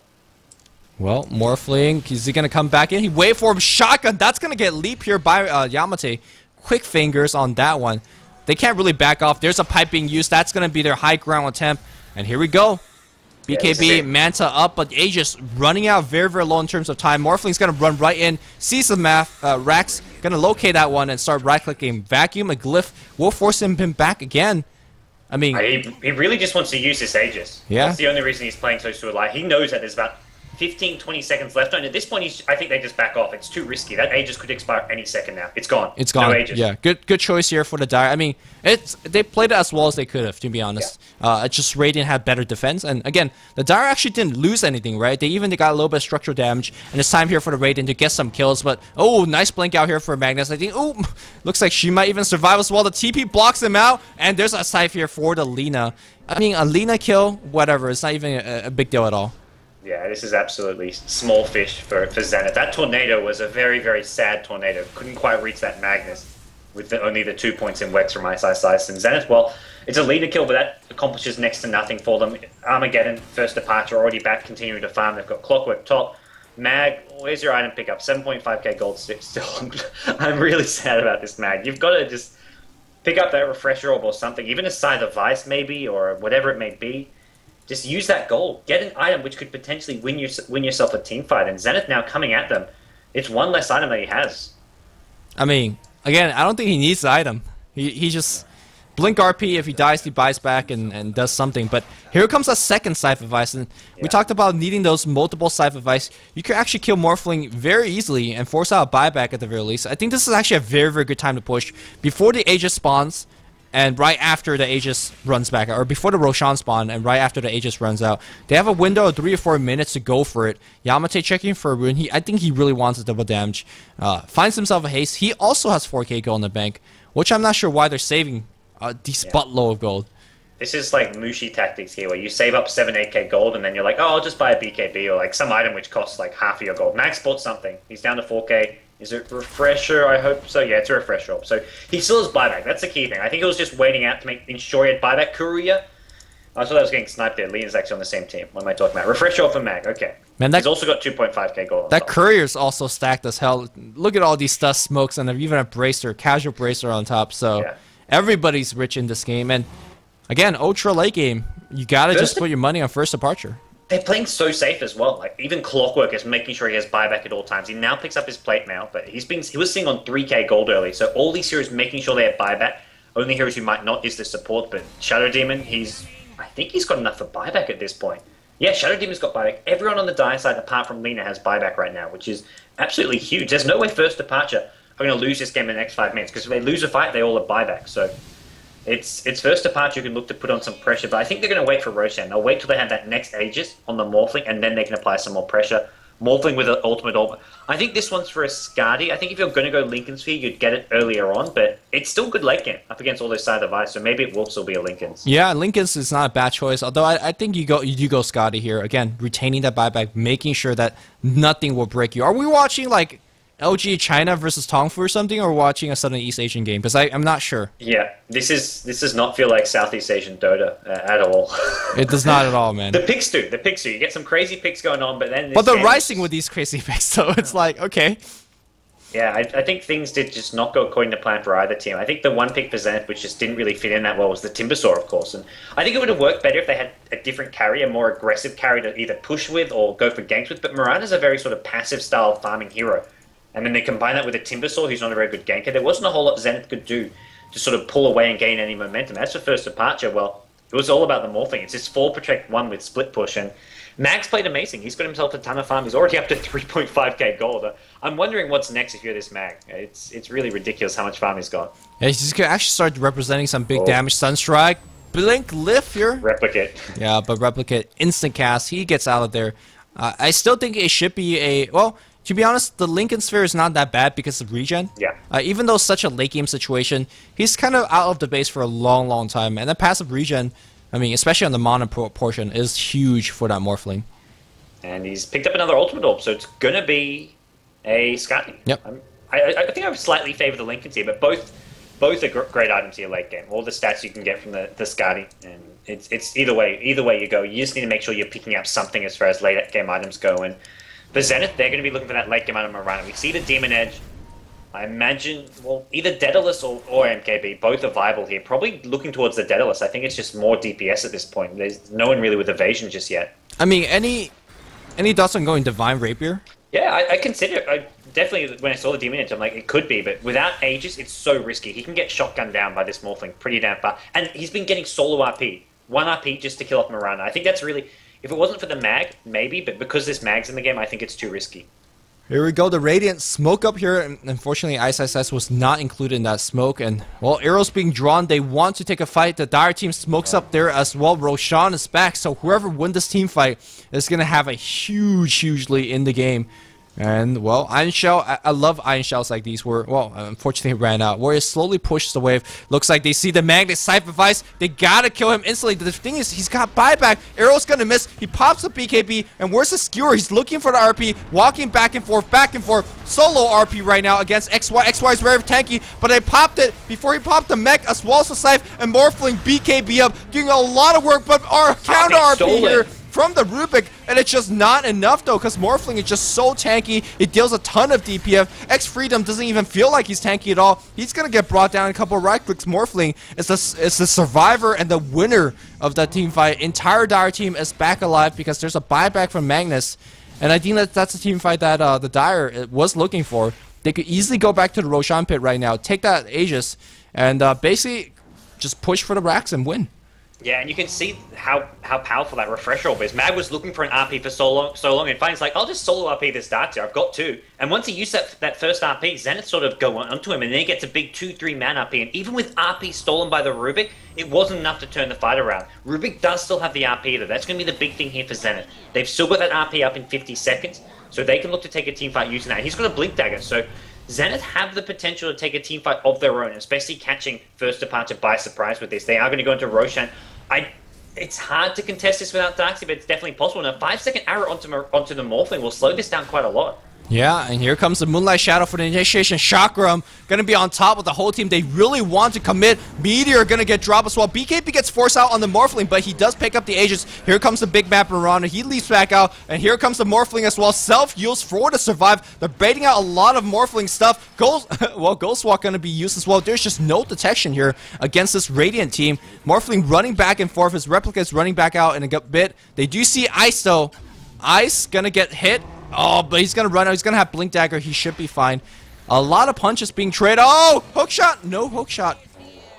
Speaker 3: Well, Morphling, is he going to come back in? He wait for him. Shotgun, that's going to get leap here by Yamate. Quick fingers on that one. They can't really back off. There's a pipe being used. That's going to be their high ground attempt. And here we go. BKB, Manta up, but Aegis running out very, very low in terms of time. Morphling's going to run right in, sees the math. Rax going to locate that one and start right-clicking. Vacuum, a glyph will force him back again. I mean...
Speaker 4: He really just wants to use this Aegis.
Speaker 3: Yeah.
Speaker 4: That's the only reason he's playing so Suicide. He knows that there's about 15, 20 seconds left. And at this point, I think they just back off. It's too risky. That Aegis could expire any second now. It's gone.
Speaker 3: It's gone.
Speaker 4: No Aegis.
Speaker 3: Yeah, good choice here for the Dire. I mean, they played it as well as they could have, to be honest. Yeah. It's just Radiant had better defense. And again, the Dire actually didn't lose anything, right? They got a little bit of structural damage. And it's time here for the Radiant to get some kills. But, oh, nice blink out here for Magnus. I think, oh, looks like she might even survive as well. The TP blocks him out. And there's a scythe here for the Lina. I mean, a Lina kill, whatever. It's not even a big deal at all.
Speaker 4: Yeah, this is absolutely small fish for Zenith. That tornado was a very, very sad tornado. Couldn't quite reach that Magnus with only the 2 points in Wex from Ice Ice Ice. And Zenith, well, it's a leader kill, but that accomplishes next to nothing for them. Armageddon, first departure, already back, continuing to farm. They've got Clockwork top. Mag, where's your item pickup? 7.5k gold still. I'm really sad about this, Mag. You've got to just pick up that Refresher Orb or something, even a Scythe of Vice maybe, or whatever it may be. Just use that gold. Get an item which could potentially win yourself a team fight. And Zenith now coming at them. It's one less item that he has.
Speaker 3: I mean, again, I don't think he needs the item. He just... Blink RP, if he dies, he buys back and does something. But here comes a second Scythe of Ice. And we talked about needing those multiple Scythe of Ice. You could actually kill Morphling very easily and force out a buyback at the very least. I think this is actually a very, very good time to push. Before the Aegis spawns, and right after the Aegis runs back, or before the Roshan spawn, and right after the Aegis runs out. They have a window of 3 or 4 minutes to go for it. Yamate checking for a rune. I think he really wants a double damage. Finds himself a haste. He also has 4k gold in the bank, which I'm not sure why they're saving this buttload of gold. This
Speaker 4: is like Mushi tactics here, where you save up 7, 8k gold, and then you're like, oh, I'll just buy a BKB, or like some item which costs like half of your gold. Max bought something. He's down to 4k. Is it Refresher? I hope so. Yeah, it's a Refresher. So he still has buyback. That's the key thing. I think he was just waiting out to ensure he had buyback. Kuruya. I thought I was getting sniped there. Lena's actually on the same team. What am I talking about? Refresher for Mag. Okay. Man, he's also got 2.5k gold.
Speaker 3: That Courier's also stacked as hell. Look at all these dust smokes, and even a Bracer, casual Bracer on top. So everybody's rich in this game. And again, ultra late game. You gotta just put your money on first departure.
Speaker 4: They're playing so safe as well. Like even Clockwork is making sure he has buyback at all times. He now picks up his plate mail, but he was sitting on 3k gold early. So all these heroes making sure they have buyback. Only heroes who might not is the support, but Shadow Demon, I think he's got enough for buyback at this point. Yeah, Shadow Demon's got buyback. Everyone on the Dire side apart from Lina has buyback right now, which is absolutely huge. There's no way First Departure are going to lose this game in the next 5 minutes, because if they lose a fight, they all have buyback. So it's First Departure who can look to put on some pressure, but I think they're going to wait for Roshan. They'll wait till they have that next Aegis on the Morphling, and then they can apply some more pressure. Morphling with an ultimate orb. I think this one's for a Skadi. I think if you're going to go Lincoln Sphere, you'd get it earlier on, but it's still good late game up against all those side of ice, so maybe it will still be a Lincoln's.
Speaker 3: Yeah, Lincoln's is not a bad choice, although I think you do go Skadi here. Again, retaining that buyback, making sure that nothing will break you. Are we watching like LG China versus Tongfu or something, or watching a Southern East Asian game? Because I'm not sure.
Speaker 4: Yeah, this does not feel like Southeast Asian Dota at all.
Speaker 3: It does not at all, man.
Speaker 4: The picks do. You get some crazy picks going on, but then...
Speaker 3: But they're rising with these crazy picks, so it's like, okay.
Speaker 4: Yeah, I think things did just not go according to plan for either team. I think the one pick for Zenith, which just didn't really fit in that well, was the Timbersaw, of course. And I think it would have worked better if they had a different carry, a more aggressive carry to either push with or go for ganks with. But Mirana's a very sort of passive style farming hero. And then they combine that with a Timbersaw, who's not a very good ganker. There wasn't a whole lot Zenith could do to sort of pull away and gain any momentum. As for First Departure, well, It was all about the morphing. It's just 4 protect 1 with split push, and Mag's played amazing. He's got himself a ton of farm. He's already up to 3.5k gold. I'm wondering what's next if you're this Mag. It's really ridiculous how much farm he's got.
Speaker 3: Yeah, he's gonna actually start representing some big damage. Sunstrike, blink, lift here.
Speaker 4: Replicate.
Speaker 3: Yeah, but replicate, instant cast. He gets out of there. I still think it should be a well. To be honest, the Lincoln Sphere is not that bad because of regen.
Speaker 4: Yeah.
Speaker 3: Even though it's such a late game situation, he's kind of out of the base for a long, long time. And the passive regen, I mean, especially on the mana portion, is huge for that Morphling. And
Speaker 4: he's picked up another Ultimate Orb, so it's going to be a Scotty.
Speaker 3: Yep.
Speaker 4: I think I would slightly favor the Lincolns here, but both are great items here late game. All the stats you can get from the Scotty, and it's either way you go. You just need to make sure you're picking up something as far as late game items go. And for Zenith, they're going to be looking for that late game item Marana. We see the Demon Edge. I imagine, well, either Daedalus or MKB, both are viable here. Probably looking towards the Daedalus. I think it's just more DPS at this point. There's no one really with evasion just yet.
Speaker 3: I mean, any thoughts on going Divine Rapier?
Speaker 4: Yeah, I consider it. I definitely, when I saw the Demon Edge, I'm like, it could be, but without Aegis, it's so risky. He can get shotgunned down by this Morphling pretty damn far. And he's been getting solo RP. 1 RP just to kill off Marana. I think that's really... If it wasn't for the Mag, maybe, but because this Mag's in the game, I think it's too risky.
Speaker 3: Here we go, the Radiant smoke up here, and unfortunately Ice was not included in that smoke, and, well, arrows being drawn, they want to take a fight. The Dire team smokes up there as well. Roshan is back, so whoever wins this team fight is going to have a huge lead in the game. And, well, Iron Shell, I love Iron Shells like these where, well, unfortunately it ran out. Warrior slowly pushes the wave. Looks like they see the Magnet Cypher Vice. They gotta kill him instantly. The thing is, he's got buyback. Arrow's gonna miss. He pops the BKB, and where's the skewer? He's looking for the RP, walking back and forth. Solo RP right now against XY. XY is very tanky, but they popped it before he popped the mech as well as the Scythe, and Morphling BKB up, doing a lot of work, but our counter RP here from the Rubik, and it's just not enough though, because Morphling is just so tanky. It deals a ton of DPF. X-Freedom doesn't even feel like he's tanky at all. He's gonna get brought down a couple of right clicks. Morphling is the survivor and the winner of that team fight. Entire Dire team is back alive because there's a buyback from Magnus, and I think that's a team fight that the Dire was looking for. They could easily go back to the Roshan pit right now, take that Aegis, and basically just push for the racks and win.
Speaker 4: Yeah, and you can see how powerful that refresh orb is. Mag was looking for an RP for so long, and finally like, I'll just solo RP this Dark Tier. I've got 2. And once he used that first RP, Zenith sort of go onto him, and then he gets a big 2-3 man RP. And even with RP stolen by the Rubik, it wasn't enough to turn the fight around. Rubik does still have the RP though. That's going to be the big thing here for Zenith. They've still got that RP up in 50 seconds, so they can look to take a team fight using that. He's got a Blink Dagger, so Zenith have the potential to take a team fight of their own, especially catching First Departure by surprise with this. They are going to go into Roshan. It's hard to contest this without Darkseid, but it's definitely possible. And a 5-second arrow onto the Morphling will slow this down quite a lot.
Speaker 3: Yeah, and here comes the Moonlight Shadow for the initiation. Chakram gonna be on top with the whole team. They really want to commit. Meteor gonna get dropped as well. BKB gets forced out on the Morphling, but he does pick up the Aegis. Here comes the big map Marana. He leaps back out, and here comes the Morphling as well. Self-use for to survive. They're baiting out a lot of Morphling stuff. Ghostwalk gonna be used as well. There's just no detection here against this Radiant team. Morphling running back and forth. His replica is running back out in a bit. They do see Ice though. Ice gonna get hit. Oh, but he's gonna run out. He's gonna have Blink Dagger. He should be fine. A lot of punches being traded. Oh, hook shot. No hook shot.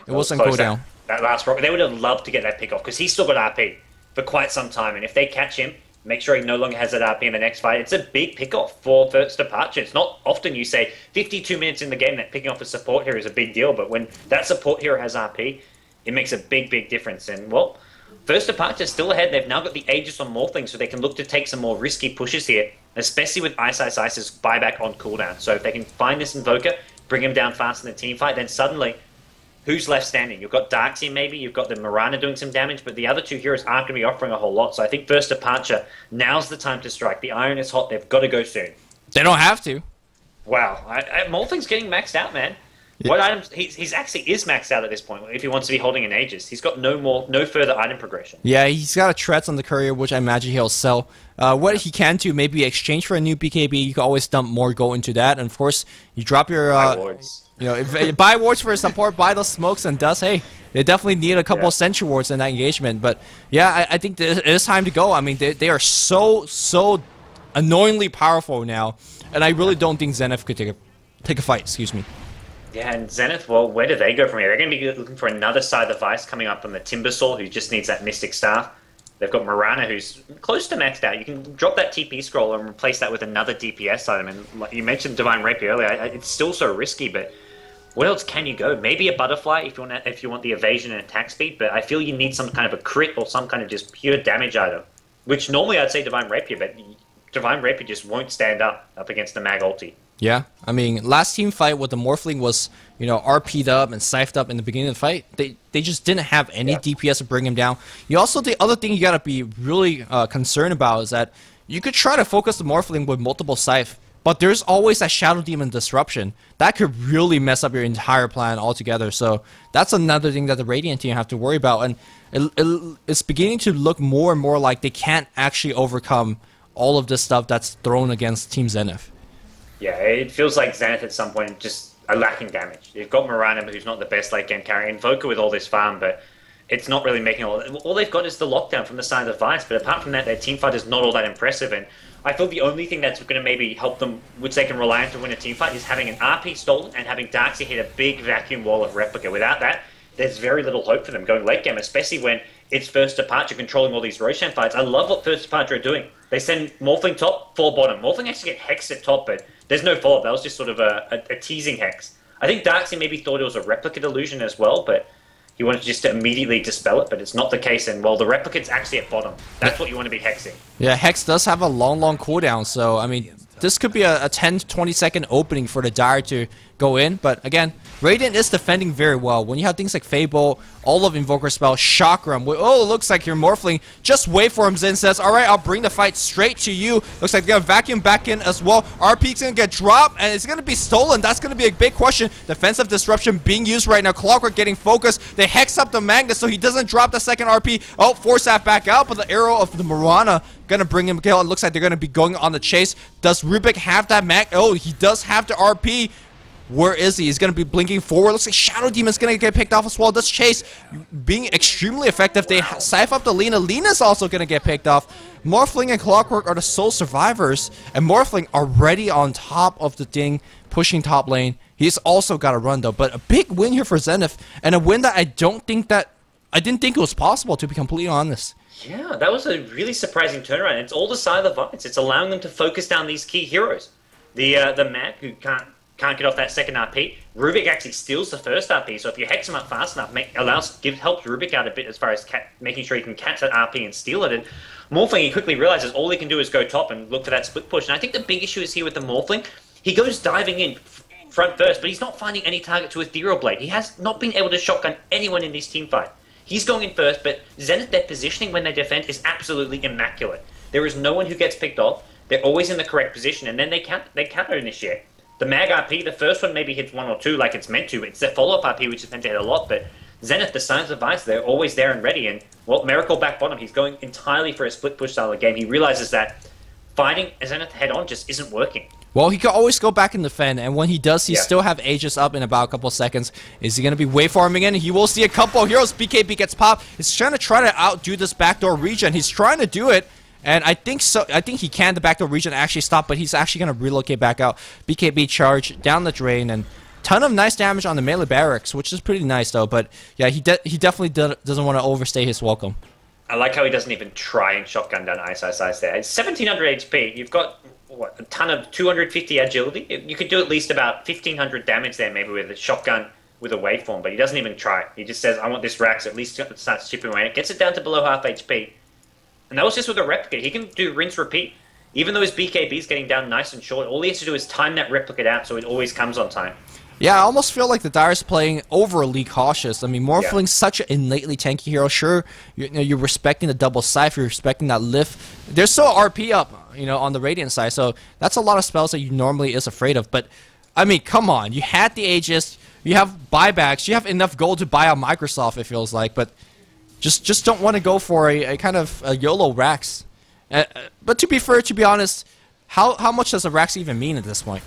Speaker 3: It wasn't cooldown.
Speaker 4: That last rock. They would have loved to get that pick off because he's still got RP for quite some time. And if they catch him, make sure he no longer has that RP in the next fight. It's a big pick off for First Departure. It's not often you say 52 minutes in the game that picking off a support hero is a big deal. But when that support hero has RP, it makes a big difference. And, well, First Departure still ahead. They've now got the Aegis on Morphling, so they can look to take some more risky pushes here, especially with Ice's buyback on cooldown. So if they can find this Invoker, bring him down fast in the team fight, then suddenly, who's left standing? You've got Darkseid maybe, you've got the Marana doing some damage, but the other 2 heroes aren't going to be offering a whole lot. So I think First Departure, now's the time to strike. The iron is hot. They've got to go soon.
Speaker 3: They don't have to.
Speaker 4: Wow. Morphling's getting maxed out, man. Yeah. What items? He's actually is maxed out at this point. If he wants to be holding an Aegis, he's got no further item progression. Yeah,
Speaker 3: he's got a Treads on the courier, which I imagine he'll sell. What he can do, maybe exchange for a new BKB. You can always dump more gold into that, and of course, you drop your wards. You know, if, buy wards for support, buy those smokes and dust. Hey, they definitely need a couple of Sentry wards in that engagement. But yeah, I think it is time to go. I mean, they are so annoyingly powerful now, and I really don't think Zenith could take a fight. Excuse me.
Speaker 4: Yeah, and Zenith, well, where do they go from here? They're going to be looking for another Scythe of Vice coming up on the Timbersaw, who just needs that Mystic Staff. They've got Mirana, who's close to maxed out. You can drop that TP scroll and replace that with another DPS item. And like you mentioned Divine Rapier earlier, it's still so risky, but what else can you go? Maybe a Butterfly if you want the evasion and attack speed, but I feel you need some kind of a crit or some kind of just pure damage item, which normally I'd say Divine Rapier, but Divine Rapier just won't stand up against the Mag ulti.
Speaker 3: Yeah, I mean, last team fight with the Morphling was, you know, RP'd up and scythed up in the beginning of the fight. They just didn't have any DPS to bring him down. You also, the other thing you gotta be really concerned about is that you could try to focus the Morphling with multiple scythe, but there's always that Shadow Demon disruption. That could really mess up your entire plan altogether. So that's another thing that the Radiant team have to worry about. And it's beginning to look more and more like they can't actually overcome all of this stuff that's thrown against Team Zenith.
Speaker 4: Yeah, it feels like Zenith at some point just are lacking damage. You've got Mirana, who's not the best late game carry, Invoker with all this farm, but it's not really making all they've got is the lockdown from the side of Vice, but apart from that, their team fight is not all that impressive, and I feel the only thing that's going to maybe help them, which they can rely on to win a team fight, is having an RP stolen and having Darkseid hit a big vacuum wall of Replica. Without that, there's very little hope for them going late game, especially when it's First Departure controlling all these Roshan fights. I love what First Departure are doing. They send Morphling top, 4 bottom. Morphling actually get hexed at top, but there's no follow-up. That was just sort of a teasing hex. I think Darkseid maybe thought it was a Replicate illusion as well, but he wanted just to immediately dispel it, but it's not the case, and well, the Replicate's actually at bottom. That's what you want to be hexing.
Speaker 3: Yeah, Hex does have a long cooldown, so, I mean, this could be a 10 to 20 second opening for the Dire to go in, but again, Radiant is defending very well. When you have things like Fable, all of Invoker Spell, Chakram, oh, it looks like your Morphling, just wait for him, Zen says, alright, I'll bring the fight straight to you. Looks like they're gonna vacuum back in as well. RP's gonna get dropped, and it's gonna be stolen. That's gonna be a big question. Defensive Disruption being used right now. Clockwork getting focused. They hex up the Magnus so he doesn't drop the second RP. Oh, force that back out, but the arrow of the Mirana gonna bring him kill. It looks like they're gonna be going on the chase. Does Rubik have that mag? Oh, he does have the RP. Where is he? He's going to be blinking forward. Looks like Shadow Demon's going to get picked off as well. This chase being extremely effective. They scythe up the Lina. Lina's also going to get picked off. Morphling and Clockwork are the sole survivors. And Morphling already on top of the thing, pushing top lane. He's also got a run though. But a big win here for Zenith. And a win that I didn't think it was possible, to be completely honest.
Speaker 4: Yeah, that was a really surprising turnaround. It's all the side of the Vice. It's allowing them to focus down these key heroes. The Mag, who can't get off that second RP. Rubik actually steals the first RP, so if you hex him up fast enough, helps Rubik out a bit as far as making sure he can catch that RP and steal it. And Morphling, he quickly realizes all he can do is go top and look for that split push. And I think the big issue is here with the Morphling. He goes diving in front first, but he's not finding any target to Ethereal Blade. He has not been able to shotgun anyone in this team fight. He's going in first, but Zenith, their positioning when they defend is absolutely immaculate. There is no one who gets picked off. They're always in the correct position, and then they counter initiate. The Mag RP, the first one maybe hits 1 or 2 like it's meant to. It's the follow-up RP which is meant to hit a lot, but Zenith, the Signs of Vice, they're always there and ready. And, well, Miracle back bottom, he's going entirely for a split push style of game. He realizes that fighting Zenith head-on just isn't working.
Speaker 3: Well, he can always go back and defend, and when he does, he still have Aegis up in about a couple seconds. Is he going to be waveforming in? He will see a couple of heroes. BKB gets popped. He's trying to outdo this backdoor region. He's trying to do it. And I think so. I think he can. The backdoor region actually stop, but he's actually going to relocate back out. BKB charge down the drain, and ton of nice damage on the melee barracks, which is pretty nice though. But yeah, he definitely doesn't want to overstay his welcome.
Speaker 4: I like how he doesn't even try and shotgun down Ice there. It's 1700 HP. You've got what, a ton of 250 agility. You could do at least about 1500 damage there, maybe with a shotgun with a waveform. But he doesn't even try. He just says, "I want this Rax." At least it starts chipping away. It gets it down to below half HP. And that was just with a Replicate. He can do rinse repeat. Even though his BKB is getting down nice and short, all he has to do is time that Replicate out so it always comes on time.
Speaker 3: Yeah, I almost feel like the Dire's playing overly cautious. I mean, Morphling's such an innately tanky hero. Sure, you're respecting the double scythe, you're respecting that lift. There's still RP up, on the Radiant side, so that's a lot of spells that you normally is afraid of. But, I mean, come on. You had the Aegis, you have buybacks, you have enough gold to buy out Microsoft, it feels like, but just don't want to go for a kind of a YOLO Rax. But to be fair, to be honest, how much does a Rax even mean at this point?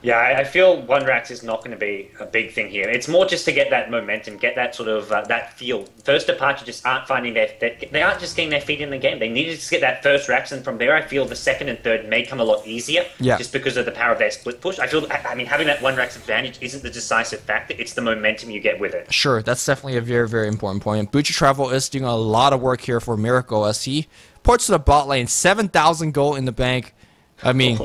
Speaker 4: Yeah, I feel one racks is not going to be a big thing here. It's more just to get that momentum, get that sort of that feel. First departure just aren't finding they aren't just getting their feet in the game. They need to just get that first racks, and from there, I feel the second and third may come a lot easier.
Speaker 3: Yeah.
Speaker 4: Just because of the power of their split push. I mean, having that one racks advantage isn't the decisive factor. It's the momentum you get with it.
Speaker 3: Sure, that's definitely a very, very important point. Bucci Travel is doing a lot of work here for Miracle as he ports to the bot lane. 7,000 gold in the bank. I mean,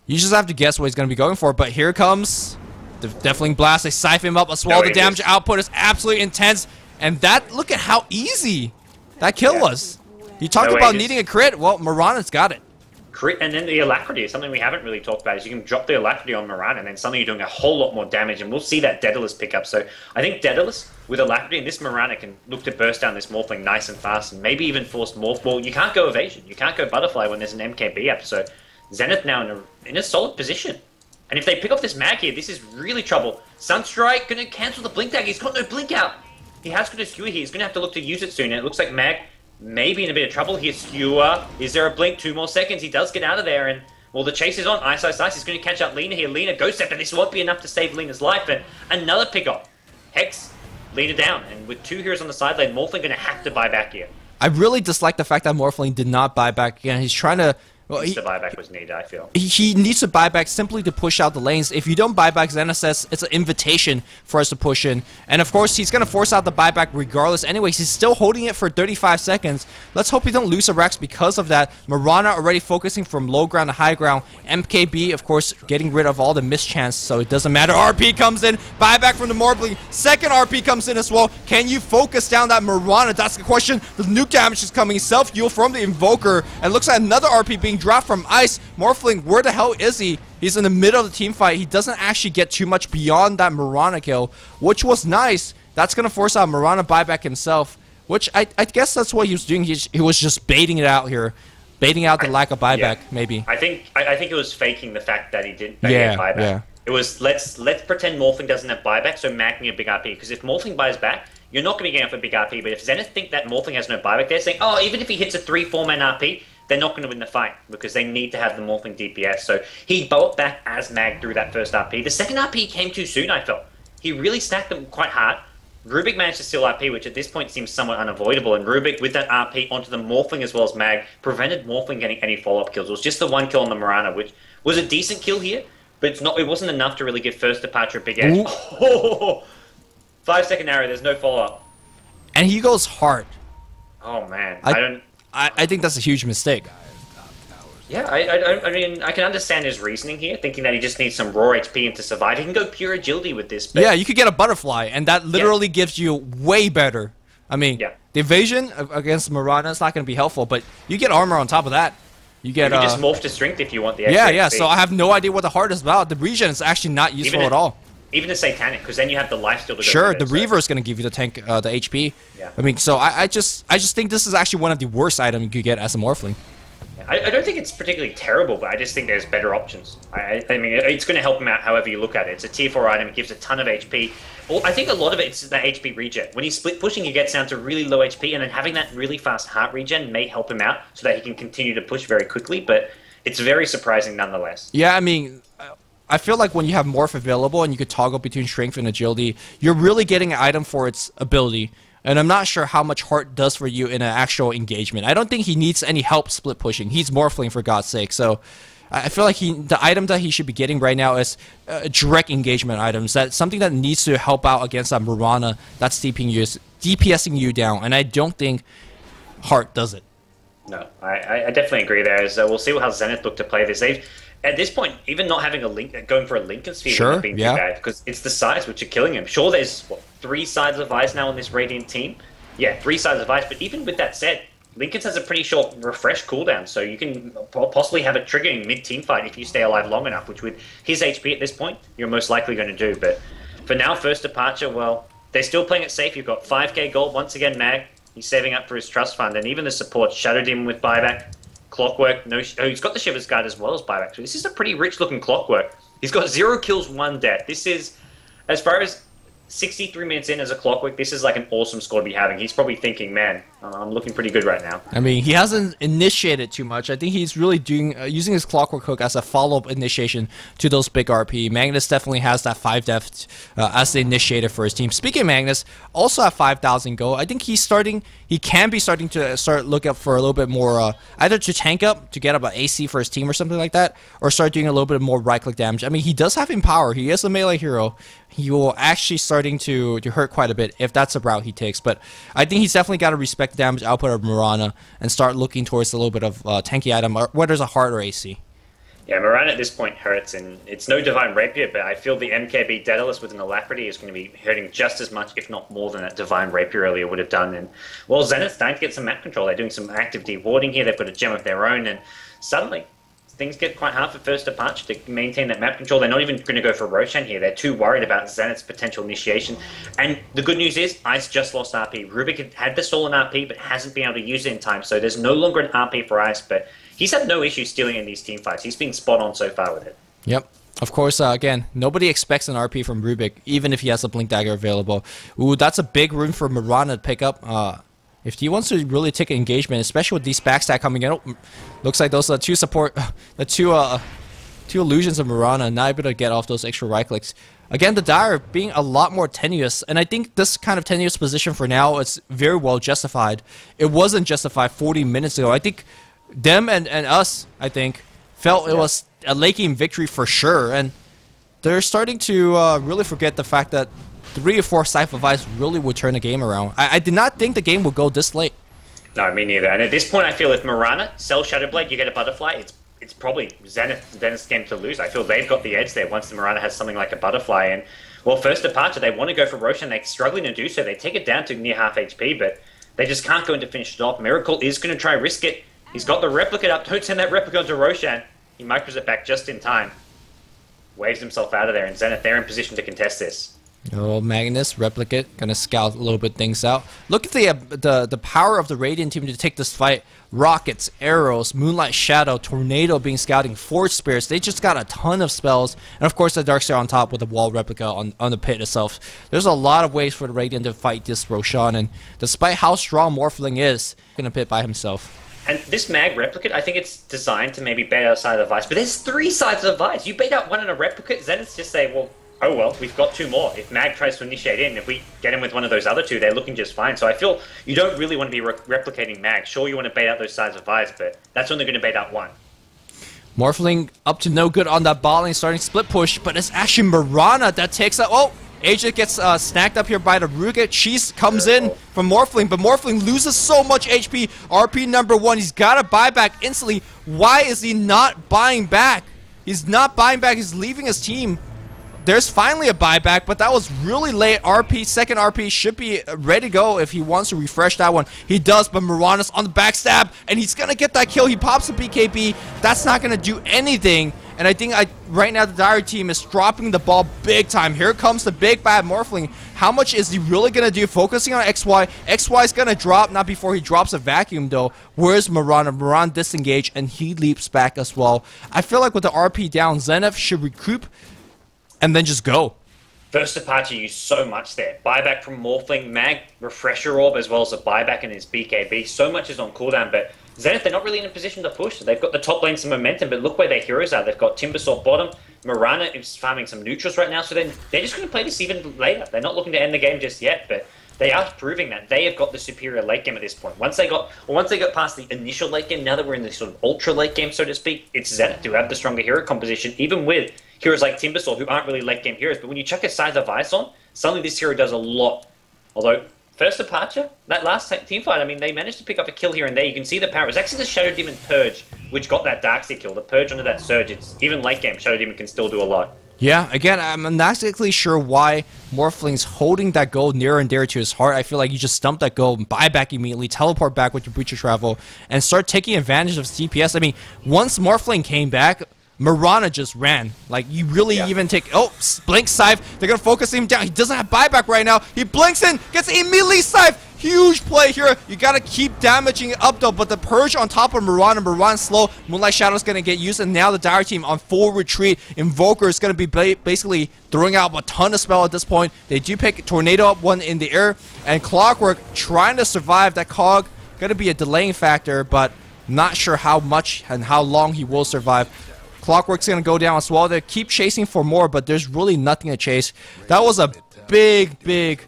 Speaker 3: you just have to guess what he's going to be going for. But here comes the Deathling Blast. They siphon him up as well. The damage output is absolutely intense. And that, look at how easy that kill was. You talked about needing a crit. Well, Mirana's got it.
Speaker 4: Crit, and then the alacrity is something we haven't really talked about. Is you can drop the alacrity on Mirana, and then suddenly you're doing a whole lot more damage, and we'll see that Daedalus pick up. So I think Daedalus with alacrity and this Mirana can look to burst down this Morphling nice and fast, and maybe even force Morph. Well, you can't go Evasion, you can't go Butterfly when there's an MKB up. So Zenith now in a solid position, and if they pick off this Mag here, this is really trouble. Sunstrike gonna cancel the Blink Tag. He's got no Blink out. He has got a Skewer here. He's gonna have to look to use it soon, and it looks like Mag maybe in a bit of trouble here. Skewer. Is there a blink? 2 more seconds. He does get out of there, and well, the chase is on. Ice. He's going to catch up Lena here. Lena Ghost Scepter. This won't be enough to save Lena's life, and another pickup. Hex, Lena down, and with 2 heroes on the side lane, Morphling going to have to buy back here.
Speaker 3: I really dislike the fact that Morphling did not buy back again. He's trying to... Well,
Speaker 4: the buyback was needed, I feel.
Speaker 3: He needs to buy back simply to push out the lanes. If you don't buy back, Zenith says it's an invitation for us to push in. And of course, he's going to force out the buyback regardless. Anyways, he's still holding it for 35 seconds. Let's hope he don't lose a Rex because of that. Mirana already focusing from low ground to high ground. MKB, of course, getting rid of all the mischance, so it doesn't matter. RP comes in. Buyback from the Morphling. Second RP comes in as well. Can you focus down that Mirana? That's the question. The nuke damage is coming. Self-heal from the Invoker. And looks like another RP being dropped from Ice. Morphling, where the hell is he? He's in the middle of the team fight. He doesn't actually get too much beyond that Mirana kill, which was nice. That's going to force out Mirana buyback himself, which I guess that's what he was doing. He was just baiting it out here. Baiting out the lack of buyback, maybe.
Speaker 4: I think it was faking the fact that he didn't get buyback.
Speaker 3: Yeah.
Speaker 4: It was, let's pretend Morphling doesn't have buyback, so Mag can get a big RP. Because if Morphling buys back, you're not going to be getting off a big RP. But if Zenith think that Morphling has no buyback, they're saying, oh, even if he hits a 3-4 man RP, they're not going to win the fight because they need to have the Morphling DPS. So he bought back as Mag through that first RP. The second RP came too soon, I felt. He really stacked them quite hard. Rubik managed to steal RP, which at this point seems somewhat unavoidable. And Rubik, with that RP onto the Morphling as well as Mag, prevented Morphling getting any follow-up kills. It was just the 1 kill on the Mirana, which was a decent kill here, but it wasn't enough to really give first departure a big edge. Oh, 5-second arrow, there's no follow-up.
Speaker 3: And he goes hard.
Speaker 4: Oh, man.
Speaker 3: I think that's a huge mistake.
Speaker 4: Yeah, I mean, I can understand his reasoning here, thinking that he just needs some raw HP and to survive. He can go pure agility with this. But
Speaker 3: yeah, you could get a butterfly, and that literally gives you way better. I mean, the evasion against Mirana is not going to be helpful, but you get armor on top of that. You get
Speaker 4: can just morph to strength if you want the extra
Speaker 3: yeah,
Speaker 4: HP.
Speaker 3: so I have no idea what the heart is about. The regen is actually not useful at all.
Speaker 4: Even the Satanic, because then you have the lifesteal to go
Speaker 3: Sure,
Speaker 4: with it,
Speaker 3: the Reaver is going to give you the tank, the HP.
Speaker 4: Yeah.
Speaker 3: I mean, so I just think this is actually one of the worst items you could get as a Morphling.
Speaker 4: I don't think it's particularly terrible, but I just think there's better options. I mean, it's going to help him out however you look at it. It's a tier 4 item, it gives a ton of HP. Well, I think a lot of it's the HP regen. When he's split pushing, he gets down to really low HP, and then having that really fast heart regen may help him out so that he can continue to push very quickly, but it's very surprising nonetheless.
Speaker 3: Yeah, I mean, I feel like when you have Morph available and you could toggle between strength and agility, you're really getting an item for its ability. And I'm not sure how much Heart does for you in an actual engagement. I don't think he needs any help split pushing. He's Morphling, for God's sake. So I feel like the item that he should be getting right now is direct engagement items. That's something that needs to help out against that Mirana that's DPSing you down. And I don't think Heart does it.
Speaker 4: No, I definitely agree there. We'll see how Zenith look to play this. At this point, even not having a link, going for a Lincoln Sphere would have been too bad, because it's the sides which are killing him. Sure, there's, 3 sides of ice now on this Radiant team? Yeah, 3 sides of ice, but even with that said, Lincoln's has a pretty short refresh cooldown, so you can possibly have it triggering mid-team fight if you stay alive long enough, which with his HP at this point, you're most likely going to do. But for now, first departure, well, they're still playing it safe. You've got 5k gold, once again, Mag. He's saving up for his trust fund, and even the support shadowed him with buyback. Clockwork, he's got the Shiver's Guard as well as buyback. So this is a pretty rich looking Clockwork. He's got 0 kills, 1 death. This is, as far as 63 minutes in as a Clockwork, this is like an awesome score to be having. He's probably thinking, man, I'm looking pretty good right now.
Speaker 3: I mean, he hasn't initiated too much. I think he's really doing using his Clockwork Hook as a follow-up initiation to those big RP. Magnus definitely has that 5 deft as the initiator for his team. Speaking of Magnus, also at 5,000 gold, I think he can be starting to look up for a little bit more, either to tank up, to get up an AC for his team or something like that, or start doing a little bit more right-click damage. I mean, he does have Empower. He is a melee hero. He will actually starting to hurt quite a bit if that's a route he takes. But I think he's definitely got to respect the damage output of Mirana and start looking towards a little bit of tanky item, whether it's a heart or AC.
Speaker 4: Yeah, Mirana at this point hurts, and it's no Divine Rapier, but I feel the MKB Daedalus with an Alacrity is going to be hurting just as much, if not more, than that Divine Rapier earlier would have done. And, well, Zenith's starting to get some map control. They're doing some active dewarding here. They've got a gem of their own, and suddenly things get quite hard for First Departure to maintain that map control. They're not even going to go for Roshan here. They're too worried about Zenith's potential initiation. And the good news is, Ice just lost RP. Rubik had the stolen RP, but hasn't been able to use it in time, so there's no longer an RP for Ice, but he's had no issue stealing in these team fights. He's been spot on so far with it.
Speaker 3: Yep. Of course, again, nobody expects an RP from Rubik, even if he has a Blink Dagger available. Ooh, that's a big rune for Mirana to pick up. If he wants to really take an engagement, especially with these backstab coming in, looks like those are two illusions of Mirana not able to get off those extra right clicks. Again, the Dire being a lot more tenuous, and I think this kind of tenuous position for now is very well justified. It wasn't justified 40 minutes ago. I think them and us, I think, felt it was a late game victory for sure, and they're starting to really forget the fact that 3 or 4 Scythe of Ice really would turn the game around. I did not think the game would go this late.
Speaker 4: No, me neither. And at this point, I feel if Mirana sells Shadowblade, you get a Butterfly, it's probably Zenith's game to lose. I feel they've got the edge there once the Mirana has something like a Butterfly. And, well, First Departure, they want to go for Roshan. They're struggling to do so. They take it down to near half HP, but they just can't go in to finish it off. Miracle is going to try risk it. He's got the Replicate up. Don't send that Replicate onto Roshan. He micros it back just in time. Waves himself out of there, and Zenith, they're in position to contest this.
Speaker 3: Oh, Magnus, Replicate, gonna scout a little bit things out. Look at the power of the Radiant team to take this fight. Rockets, arrows, Moonlight Shadow, Tornado being scouting, Forge Spirits. They just got a ton of spells. And of course the Darkseer on top with the Wall Replica on the pit itself. There's a lot of ways for the Radiant to fight this Roshan, and despite how strong Morphling is, gonna pit by himself.
Speaker 4: And this Mag Replicate, I think it's designed to maybe bait out a side of Vice, but there's 3 sides of Vice. You bait out one in a Replicate, Zenith's just say, well, oh well, we've got 2 more. If Mag tries to initiate in, if we get him with one of those other 2, they're looking just fine. So I feel you don't really want to be replicating Mag. Sure, you want to bait out those sides of Vice, but that's only going to bait out 1.
Speaker 3: Morphling up to no good on that bot lane, starting split push, but it's actually Mirana that takes out. Oh! Agent gets snagged up here by the Ruget. Cheese comes in from Morphling, but Morphling loses so much HP. RP number 1, he's got to buy back instantly. Why is he not buying back? He's not buying back, he's leaving his team. There's finally a buyback, but that was really late. RP, second RP should be ready to go if he wants to refresh that one. He does, but Mirana's on the backstab, and he's going to get that kill. He pops a BKB. That's not going to do anything. And I think right now the Dire team is dropping the ball big time. Here comes the big bad Morphling. How much is he really going to do? Focusing on XY. XY is going to drop, not before he drops a vacuum though. Where's Mirana? Mirana disengaged, and he leaps back as well. I feel like with the RP down, Zenith should recoup and then just go.
Speaker 4: First Departure used so much there. Buyback from Morphling, Mag, Refresher Orb, as well as a buyback in his BKB. So much is on cooldown, but Zenith, they're not really in a position to push. They've got the top lane some momentum, but look where their heroes are. They've got Timbersaw bottom. Mirana is farming some neutrals right now, so then they're just going to play this even later. They're not looking to end the game just yet, but they are proving that they have got the superior late game at this point. Once they got past the initial late game, now that we're in the sort of ultra late game, so to speak, it's Zenith who have the stronger hero composition, even with heroes like Timbersaw, who aren't really late game heroes. But when you chuck a Scythe of Ice on, suddenly this hero does a lot. Although, First Departure, that last team fight, I mean, they managed to pick up a kill here and there. You can see the power. It was actually the Shadow Demon Purge which got that Darkseer kill. The Purge onto that Surge, it's even late game, Shadow Demon can still do a lot.
Speaker 3: Yeah, again, I'm not exactly sure why Morphling's holding that gold near and dear to his heart. I feel like you just dump that gold, buy back immediately, teleport back with your Breach of Travel, and start taking advantage of CPS. I mean, once Morphling came back, Mirana just ran. Like, you really even take... Oh, Blink Scythe. They're going to focus him down. He doesn't have buyback right now. He blinks in, gets immediately Scythe. Huge play here. You gotta keep damaging it up though, but the Purge on top of Mirana. Mirana's slow. Moonlight Shadow's gonna get used, and now the Dire team on full retreat. Invoker is gonna be basically throwing out a ton of spell at this point. They do pick Tornado up one in the air, and Clockwork trying to survive. That Cog gonna be a delaying factor, but not sure how much and how long he will survive. Clockwork's gonna go down as well. They keep chasing for more, but there's really nothing to chase. That was a big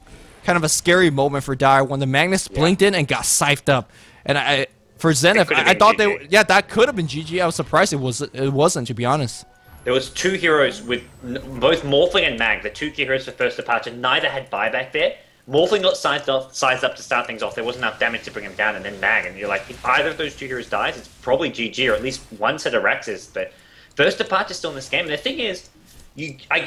Speaker 3: kind of a scary moment for Dire when the Magnus blinked in and got scythed up. And for Zenith, I thought that could have been GG. I was surprised it wasn't, to be honest.
Speaker 4: There was 2 heroes with both Morphling and Mag, the 2 key heroes for first departure. Neither had buyback there. Morphling got sized up to start things off. There wasn't enough damage to bring him down, and then Mag. And you're like, if either of those 2 heroes dies, it's probably GG, or at least one set of Raxes. But first departure still in this game. And the thing is, I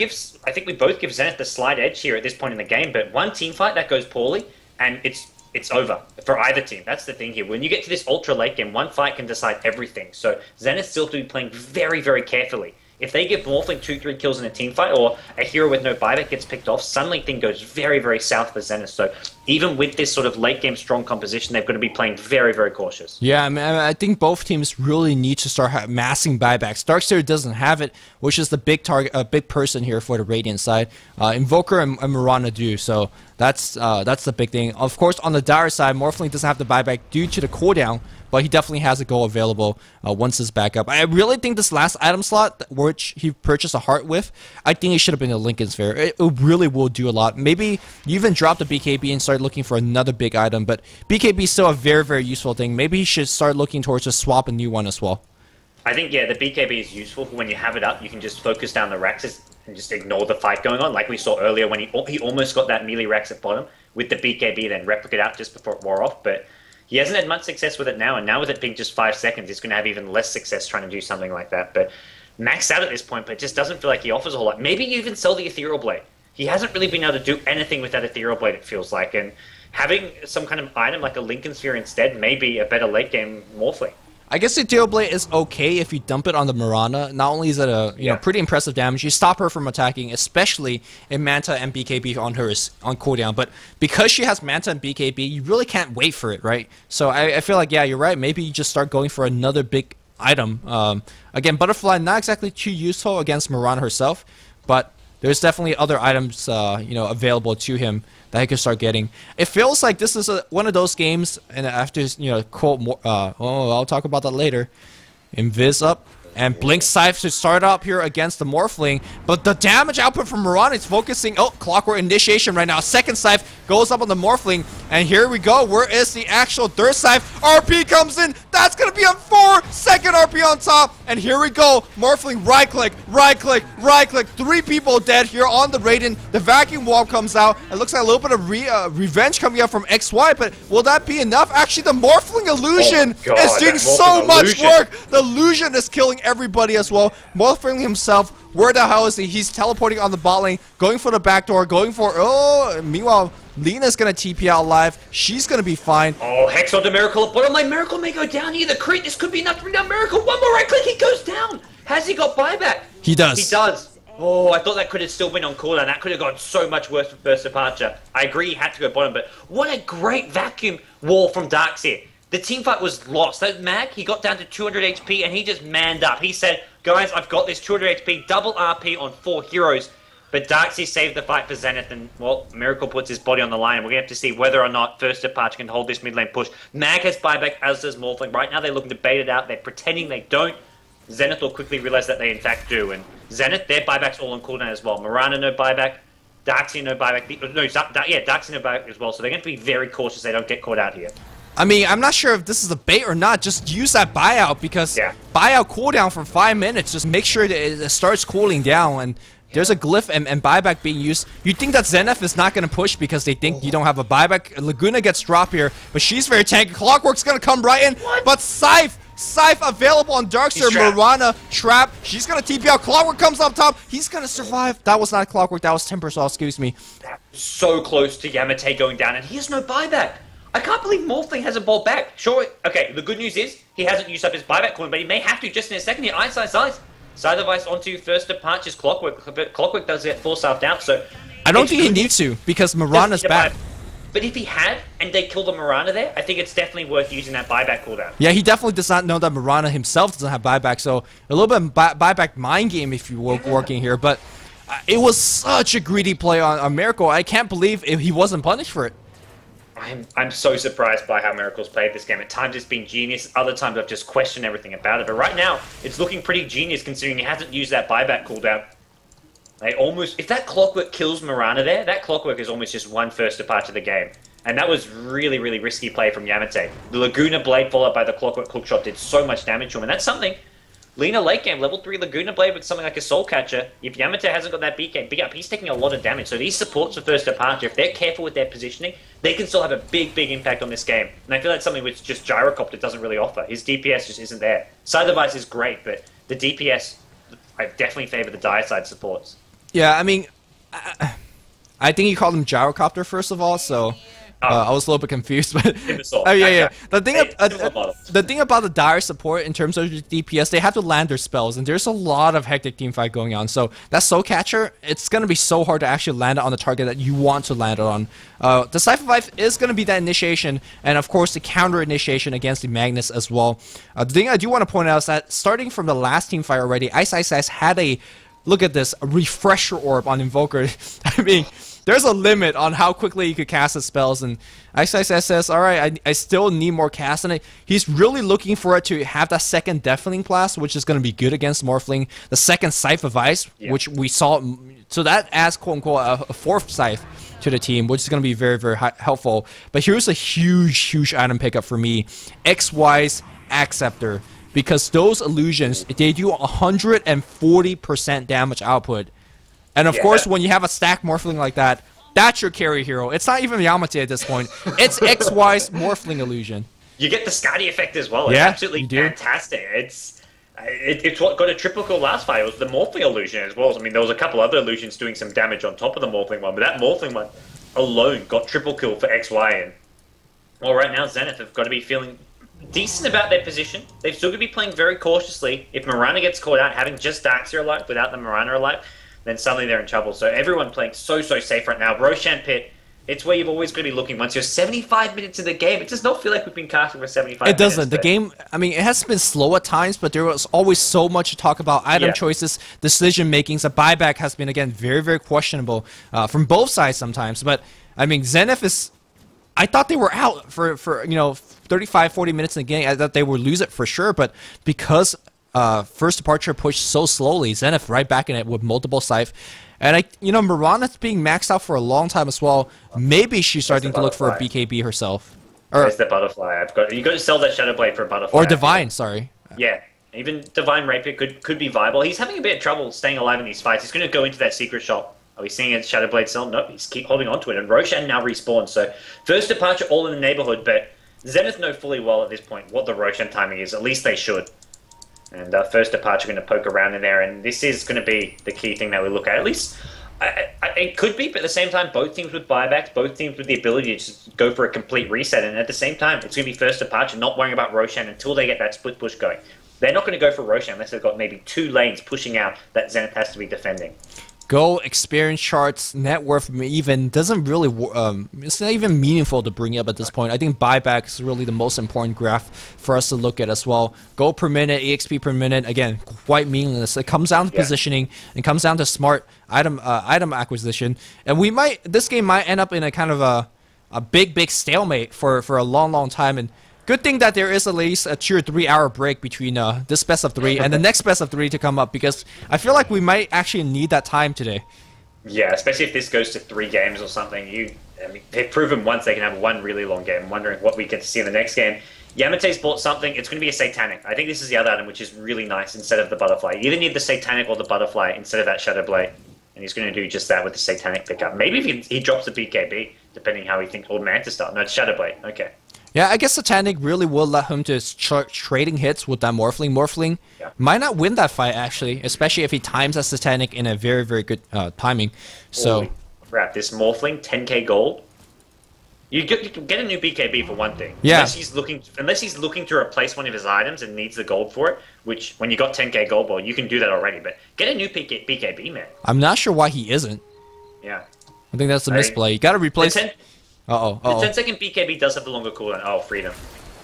Speaker 4: think we both give Zenith the slight edge here at this point in the game, but one team fight that goes poorly, and it's over for either team. That's the thing here. When you get to this ultra late game, one fight can decide everything. So Zenith still to be playing very, very carefully. If they give Morphling 2-3 kills in a team fight, or a hero with no buyback gets picked off, suddenly thing goes very, very south for Zenith. So even with this sort of late game strong composition, they've got to be playing very, very cautious.
Speaker 3: Yeah, I mean, I think both teams really need to start massing buybacks. Darkseer doesn't have it, which is the big target, big person here for the Radiant side. Invoker and Mirana do, so that's the big thing. Of course, on the Dire side, Morphling doesn't have the buyback due to the cooldown, but he definitely has a go available once it's back up. I really think this last item slot, which he purchased a heart with, I think it should have been a Lincoln Sphere. It really will do a lot. Maybe you even drop the BKB and start looking for another big item, but BKB is still a very, very useful thing. Maybe he should start looking towards just swap a new one as well.
Speaker 4: I think, yeah, the BKB is useful for when you have it up. You can just focus down the Raxes and just ignore the fight going on, like we saw earlier when he almost got that melee Rax at bottom with the BKB, then replicate out just before it wore off, but he hasn't had much success with it now, and now with it being just 5 seconds, he's going to have even less success trying to do something like that. But maxed out at this point, but it just doesn't feel like he offers a whole lot. Maybe you even sell the Ethereal Blade. He hasn't really been able to do anything with that Ethereal Blade, it feels like, and having some kind of item like a Lincoln Sphere instead may be a better late game Morphling.
Speaker 3: I guess the Ethereal Blade is okay if you dump it on the Mirana. Not only is it a pretty impressive damage, you stop her from attacking, especially in Manta and BKB on cooldown. But because she has Manta and BKB, you really can't wait for it, right? So I feel like, yeah, you're right. Maybe you just start going for another big item. Again, Butterfly not exactly too useful against Mirana herself, but there's definitely other items available to him that he could start getting. It feels like this is one of those games, and after quote more, I'll talk about that later. Invis up and Blink Scythe to start up here against the Morphling, but the damage output from Mirana is focusing. Oh, Clockwork initiation right now. Second Scythe goes up on the Morphling, and here we go. Where is the actual third Scythe? RP comes in. That's gonna be a 4-second RP on top, and here we go. Morphling right click, right click, right click. 3 people dead here on the Raiden. The vacuum wall comes out. It looks like a little bit of revenge coming out from XY, but will that be enough? Actually, the Morphling illusion is doing so much work. The illusion is killing everybody as well. Morphling himself, where the hell is he? He's teleporting on the bot lane, going for the back door, going for, meanwhile, Lena's gonna TP out live. She's gonna be fine.
Speaker 4: Oh, Hex on the Miracle at bottom lane. Miracle may go down here. The crit, this could be enough to bring down Miracle. One more right click, he goes down. Has he got buyback?
Speaker 3: He does.
Speaker 4: He does. Oh, I thought that could have still been on cooldown. That could have gone so much worse for first departure. I agree he had to go bottom, but what a great vacuum wall from Darkseer. The teamfight was lost. That Mag, he got down to 200 HP and he just manned up. He said, guys, I've got this 200 HP, double RP on 4 heroes. But Darkseer saved the fight for Zenith, and, well, Miracle puts his body on the line, and we're going to have to see whether or not First Departure can hold this mid lane push. Mag has buyback, as does Morphling. Right now, they're looking to bait it out. They're pretending they don't. Zenith will quickly realize that they, in fact, do. And Zenith, their buyback's all on cooldown as well. Mirana, no buyback. Darkseer, no buyback. Darkseer, no buyback as well. So they're going to be very cautious they don't get caught out here.
Speaker 3: I mean, I'm not sure if this is a bait or not. Just use that buyout, because buyout cooldown for 5 minutes. Just make sure that it starts cooling down, and there's a glyph and buyback being used. You think that Zenith is not going to push because they think you don't have a buyback. Laguna gets dropped here, but she's very tanky. Clockwork's going to come right in, but Scythe available on Darkseer. Mirana trap. She's going to TP out. Clockwork comes up top. He's going to survive. That was not Clockwork. That was Timbersaw, excuse me.
Speaker 4: So close to Yamate going down, and he has no buyback. I can't believe Morphling hasn't bought back. Sure, okay, the good news is he hasn't used up his buyback coin, but he may have to just in a second here. Eyes. Side device onto First Departure's Clockwork, but Clockwork does get force out, so...
Speaker 3: I don't think he needs to, because Mirana's back.
Speaker 4: But if he had, and they killed the Mirana there, I think it's definitely worth using that buyback cooldown.
Speaker 3: Yeah, he definitely does not know that Mirana himself doesn't have buyback, so a little bit of buyback mind game if you will working here, but it was such a greedy play on Miracle. I can't believe he wasn't punished for it.
Speaker 4: I'm so surprised by how Miracle's played this game. At times it's been genius, other times I've just questioned everything about it, but right now it's looking pretty genius considering he hasn't used that buyback cooldown. They almost, if that Clockwork kills Mirana there, that Clockwork is almost just one first departure of the game. And that was really, really risky play from Yamate. The Laguna Blade followed by the Clockwork Hookshot did so much damage to him, and that's something, Lina late game, level 3 Laguna Blade with something like a Soul Catcher, if Yamate hasn't got that big up, he's taking a lot of damage. So these supports for first departure, if they're careful with their positioning, they can still have a big, big impact on this game. And I feel that's something which just Gyrocopter doesn't really offer. His DPS just isn't there. Side device is great, but the DPS, I definitely favor the dire side supports.
Speaker 3: Yeah, I mean, I think you called him Gyrocopter first of all, so I was a little bit confused. But yeah. The thing about the dire support in terms of DPS, they have to land their spells, and there's a lot of hectic team fight going on. So that Soul Catcher, it's gonna be so hard to actually land it on the target that you want to land it on. The Cypher Life is gonna be that initiation, and of course the counter initiation against the Magnus as well. The thing I do want to point out is that starting from the last team fight already, Ice had a look at this, a refresher orb on Invoker. I mean, there's a limit on how quickly you could cast his spells, and Ice says, alright, I still need more cast, and he's really looking for it to have that second Deafening Blast, which is going to be good against Morphling, the second Scythe of Ice, which we saw, so that adds quote-unquote a fourth Scythe to the team, which is going to be very, very helpful. But here's a huge item pickup for me, XY's Acceptor. Because those illusions, they do 140% damage output. And of course, when you have a stack Morphling like that, that's your carry hero. It's not even Yamate at this point. It's XY's Morphling illusion.
Speaker 4: You get the Scotty effect as well. It's absolutely fantastic. It's what got a triple kill last fight. It was the Morphling illusion as well. I mean, there was a couple other illusions doing some damage on top of the Morphling one, but that Morphling one alone got triple kill for XY. And well, right now Zenith have got to be feeling decent about their position. They've still got to be playing very cautiously. If Mirana gets caught out, having just Darkseer alive without the Mirana alive, then suddenly they're in trouble. So everyone playing so safe right now. Roshan Pit, it's where you've always got to be looking. Once you're 75 minutes in the game, it does not feel like we've been casting for 75 minutes.
Speaker 3: It doesn't. The game, I mean, it has been slow at times, but there was always so much to talk about. Item choices, decision makings. The buyback has been, again, very questionable from both sides sometimes. But, I mean, Zenith is... I thought they were out for 35-40 minutes in the game. I thought they would lose it for sure, but because first departure pushed so slowly, Zenith right back in it with multiple Scythe. And Mirana's being maxed out for a long time as well. Maybe she's starting to look for a BKB herself.
Speaker 4: There's the butterfly. You got to sell that Shadow Blade for a butterfly.
Speaker 3: Or Divine, sorry.
Speaker 4: Yeah, even Divine Rapier could be viable. He's having a bit of trouble staying alive in these fights. He's going to go into that secret shop. Are we seeing a Shadow Blade sell? Nope, he's keep holding on to it. And Roshan now respawns. So first departure all in the neighborhood, but Zenith know fully well at this point what the Roshan timing is. At least they should. And first departure going to poke around in there, and this is going to be the key thing that we look at. At least it could be, but at the same time, both teams with buybacks, both teams with the ability to just go for a complete reset. And at the same time, it's going to be first departure, not worrying about Roshan until they get that split push going. They're not going to go for Roshan unless they've got maybe 2 lanes pushing out that Zenith has to be defending.
Speaker 3: Go experience charts, net worth even doesn't really it's not even meaningful to bring up at this point. I think buyback is really the most important graph for us to look at as well. Gold per minute, EXP per minute, again, quite meaningless. It comes down to positioning, it comes down to smart item acquisition, and this game might end up in a kind of a big stalemate for a long time. And good thing that there is at least a 2 or 3 hour break between this best of 3 and the next best of 3 to come up, because I feel like we might actually need that time today.
Speaker 4: Yeah, especially if this goes to 3 games or something. I mean, they've proven once they can have one really long game. I'm wondering what we get to see in the next game. Yamate's bought something. It's going to be a Satanic. I think this is the other item, which is really nice instead of the Butterfly. You either need the Satanic or the Butterfly instead of that Shadow Blade. And he's going to do just that with the Satanic pickup. Maybe if he drops the BKB, depending how he thinks, or Mantis start. No, it's Shadow Blade. Okay.
Speaker 3: Yeah, I guess Satanic really will let him to start trading hits with that Morphling. Morphling might not win that fight, actually, especially if he times that Satanic in a very good timing. So,
Speaker 4: holy crap, this Morphling, 10k gold. You get a new BKB for one thing.
Speaker 3: Yeah.
Speaker 4: Unless he's looking to replace one of his items and needs the gold for it, which when you got 10k gold ball, you can do that already. But get a new BKB, man.
Speaker 3: I'm not sure why he isn't.
Speaker 4: Yeah.
Speaker 3: I think that's the misplay. You got to replace. Uh-oh,
Speaker 4: The
Speaker 3: uh-oh.
Speaker 4: 10-second BKB does have the longer cooldown. Oh, freedom.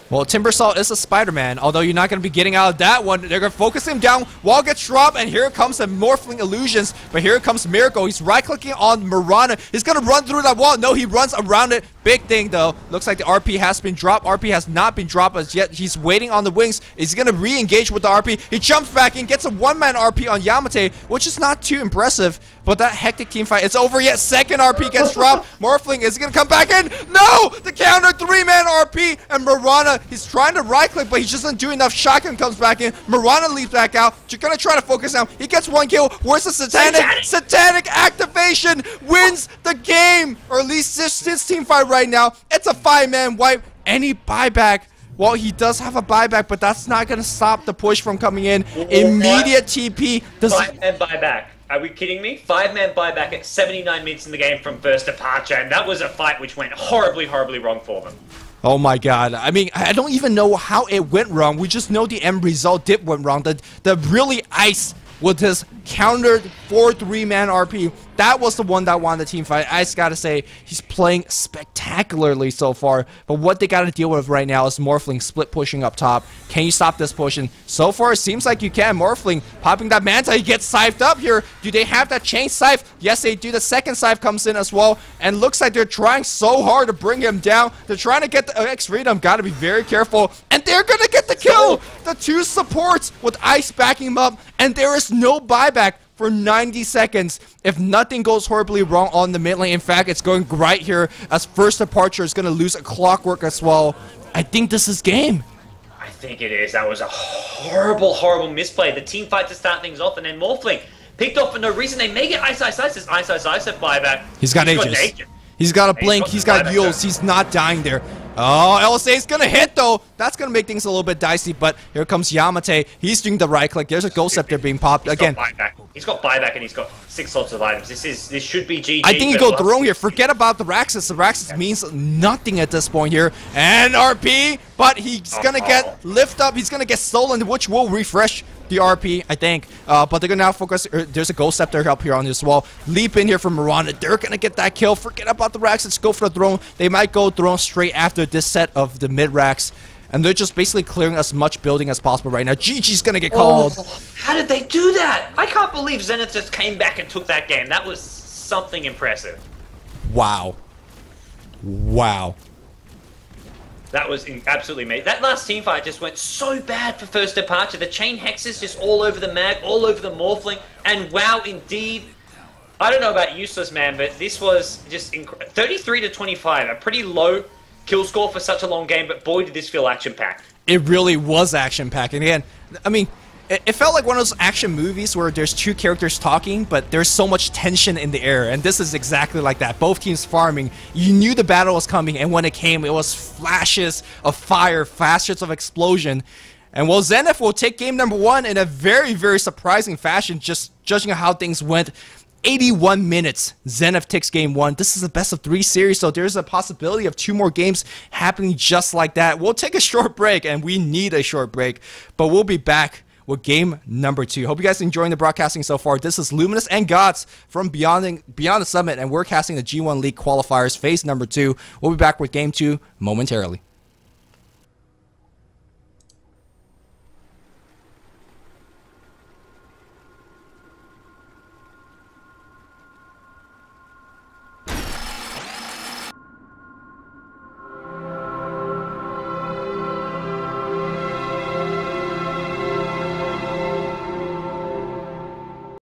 Speaker 3: Well, Timbersaw is a Spider-Man, although you're not going to be getting out of that one. They're going to focus him down. Wall gets dropped, and here comes the Morphling Illusions. But here comes Miracle. He's right-clicking on Mirana. He's going to run through that wall. No, he runs around it. Big thing, though. Looks like the RP has been dropped. RP has not been dropped as yet. He's waiting on the wings. He's going to re-engage with the RP. He jumps back in, gets a one-man RP on Yamate, which is not too impressive. But that hectic team fight, it's over yet. Second RP gets dropped. Morphling is going to come back in. No! The counter, three-man RP, and Mirana, he's trying to right-click, but he just doesn't do enough. Shotgun comes back in. Mirana leaps back out. You're going to try to focus now. He gets one kill. Where's the Satanic? Satanic activation wins the game, or at least this team fight right now. It's a 5-man wipe. Any buyback? Well, he does have a buyback, but that's not going to stop the push from coming in. Immediate TP.
Speaker 4: 5-man buyback. Are we kidding me? 5-man buyback at 79 minutes in the game from first departure, and that was a fight which went horribly, horribly wrong for them.
Speaker 3: Oh my god. I mean, I don't even know how it went wrong. We just know the end result did went wrong. The really Ice with his countered 4-3-man RP. That was the one that won the team fight. I just gotta say, he's playing spectacularly so far. But what they gotta deal with right now is Morphling split pushing up top. Can you stop this pushing? So far, it seems like you can. Morphling popping that Manta. He gets scythed up here. Do they have that chain scythe? Yes, they do. The second scythe comes in as well. And looks like they're trying so hard to bring him down. They're trying to get the X-Freedom. Gotta be very careful. And they're gonna get the kill! The two supports with Ice backing him up. And there is no buyback for 90 seconds if nothing goes horribly wrong on the mid lane. In fact, it's going right here as first departure is going to lose a clockwork as well. I think this is game.
Speaker 4: I think it is. That was a horrible, horrible misplay. The team fight to start things off, and then Morphling picked off for no reason. They make it Ice at buyback.
Speaker 3: He's got Aegis. He's got a blink. He's got Yules. He's not dying there. Oh, LSA's gonna hit though. That's gonna make things a little bit dicey, but here comes Yamate. He's doing the right click. There's a Ghost Scepter being popped again.
Speaker 4: He's got buyback and he's got 6 sorts of items. This should be GG.
Speaker 3: I think you go throne here. Forget about the Raxus. The Raxus means nothing at this point here. And RP, but he's gonna get lift up. He's gonna get stolen, which will refresh the RP, I think. But they're gonna now focus. There's a Ghost Scepter up here on this wall. Leap in here from Mirana. They're gonna get that kill. Forget about the Raxus. Go for the throne. They might go throne straight after this set of the mid racks. And they're just basically clearing as much building as possible right now. GG's gonna get called.
Speaker 4: How did they do that? I can't believe Zenith just came back and took that game. That was something impressive.
Speaker 3: Wow. Wow.
Speaker 4: That was absolutely amazing. That last team fight just went so bad for first departure. The chain hexes just all over the mag, all over the Morphling, and wow, indeed. I don't know about useless, man, but this was just 33 to 25, a pretty low kill score for such a long game, but boy, did this feel action-packed.
Speaker 3: It really was action-packed. And again, I mean, it felt like one of those action movies where there's two characters talking, but there's so much tension in the air, and this is exactly like that. Both teams farming. You knew the battle was coming, and when it came, it was flashes of fire, flashes of explosion. And well, Zenith will take game number 1 in a very, very surprising fashion, just judging how things went. 81 minutes, Zenith takes game 1. This is a best of 3 series, so there's a possibility of 2 more games happening just like that. We'll take a short break, and we need a short break, but we'll be back with game number 2. Hope you guys are enjoying the broadcasting so far. This is Luminous and Godz from Beyond the Summit, and we're casting the G1 League qualifiers phase number 2. We'll be back with game 2 momentarily.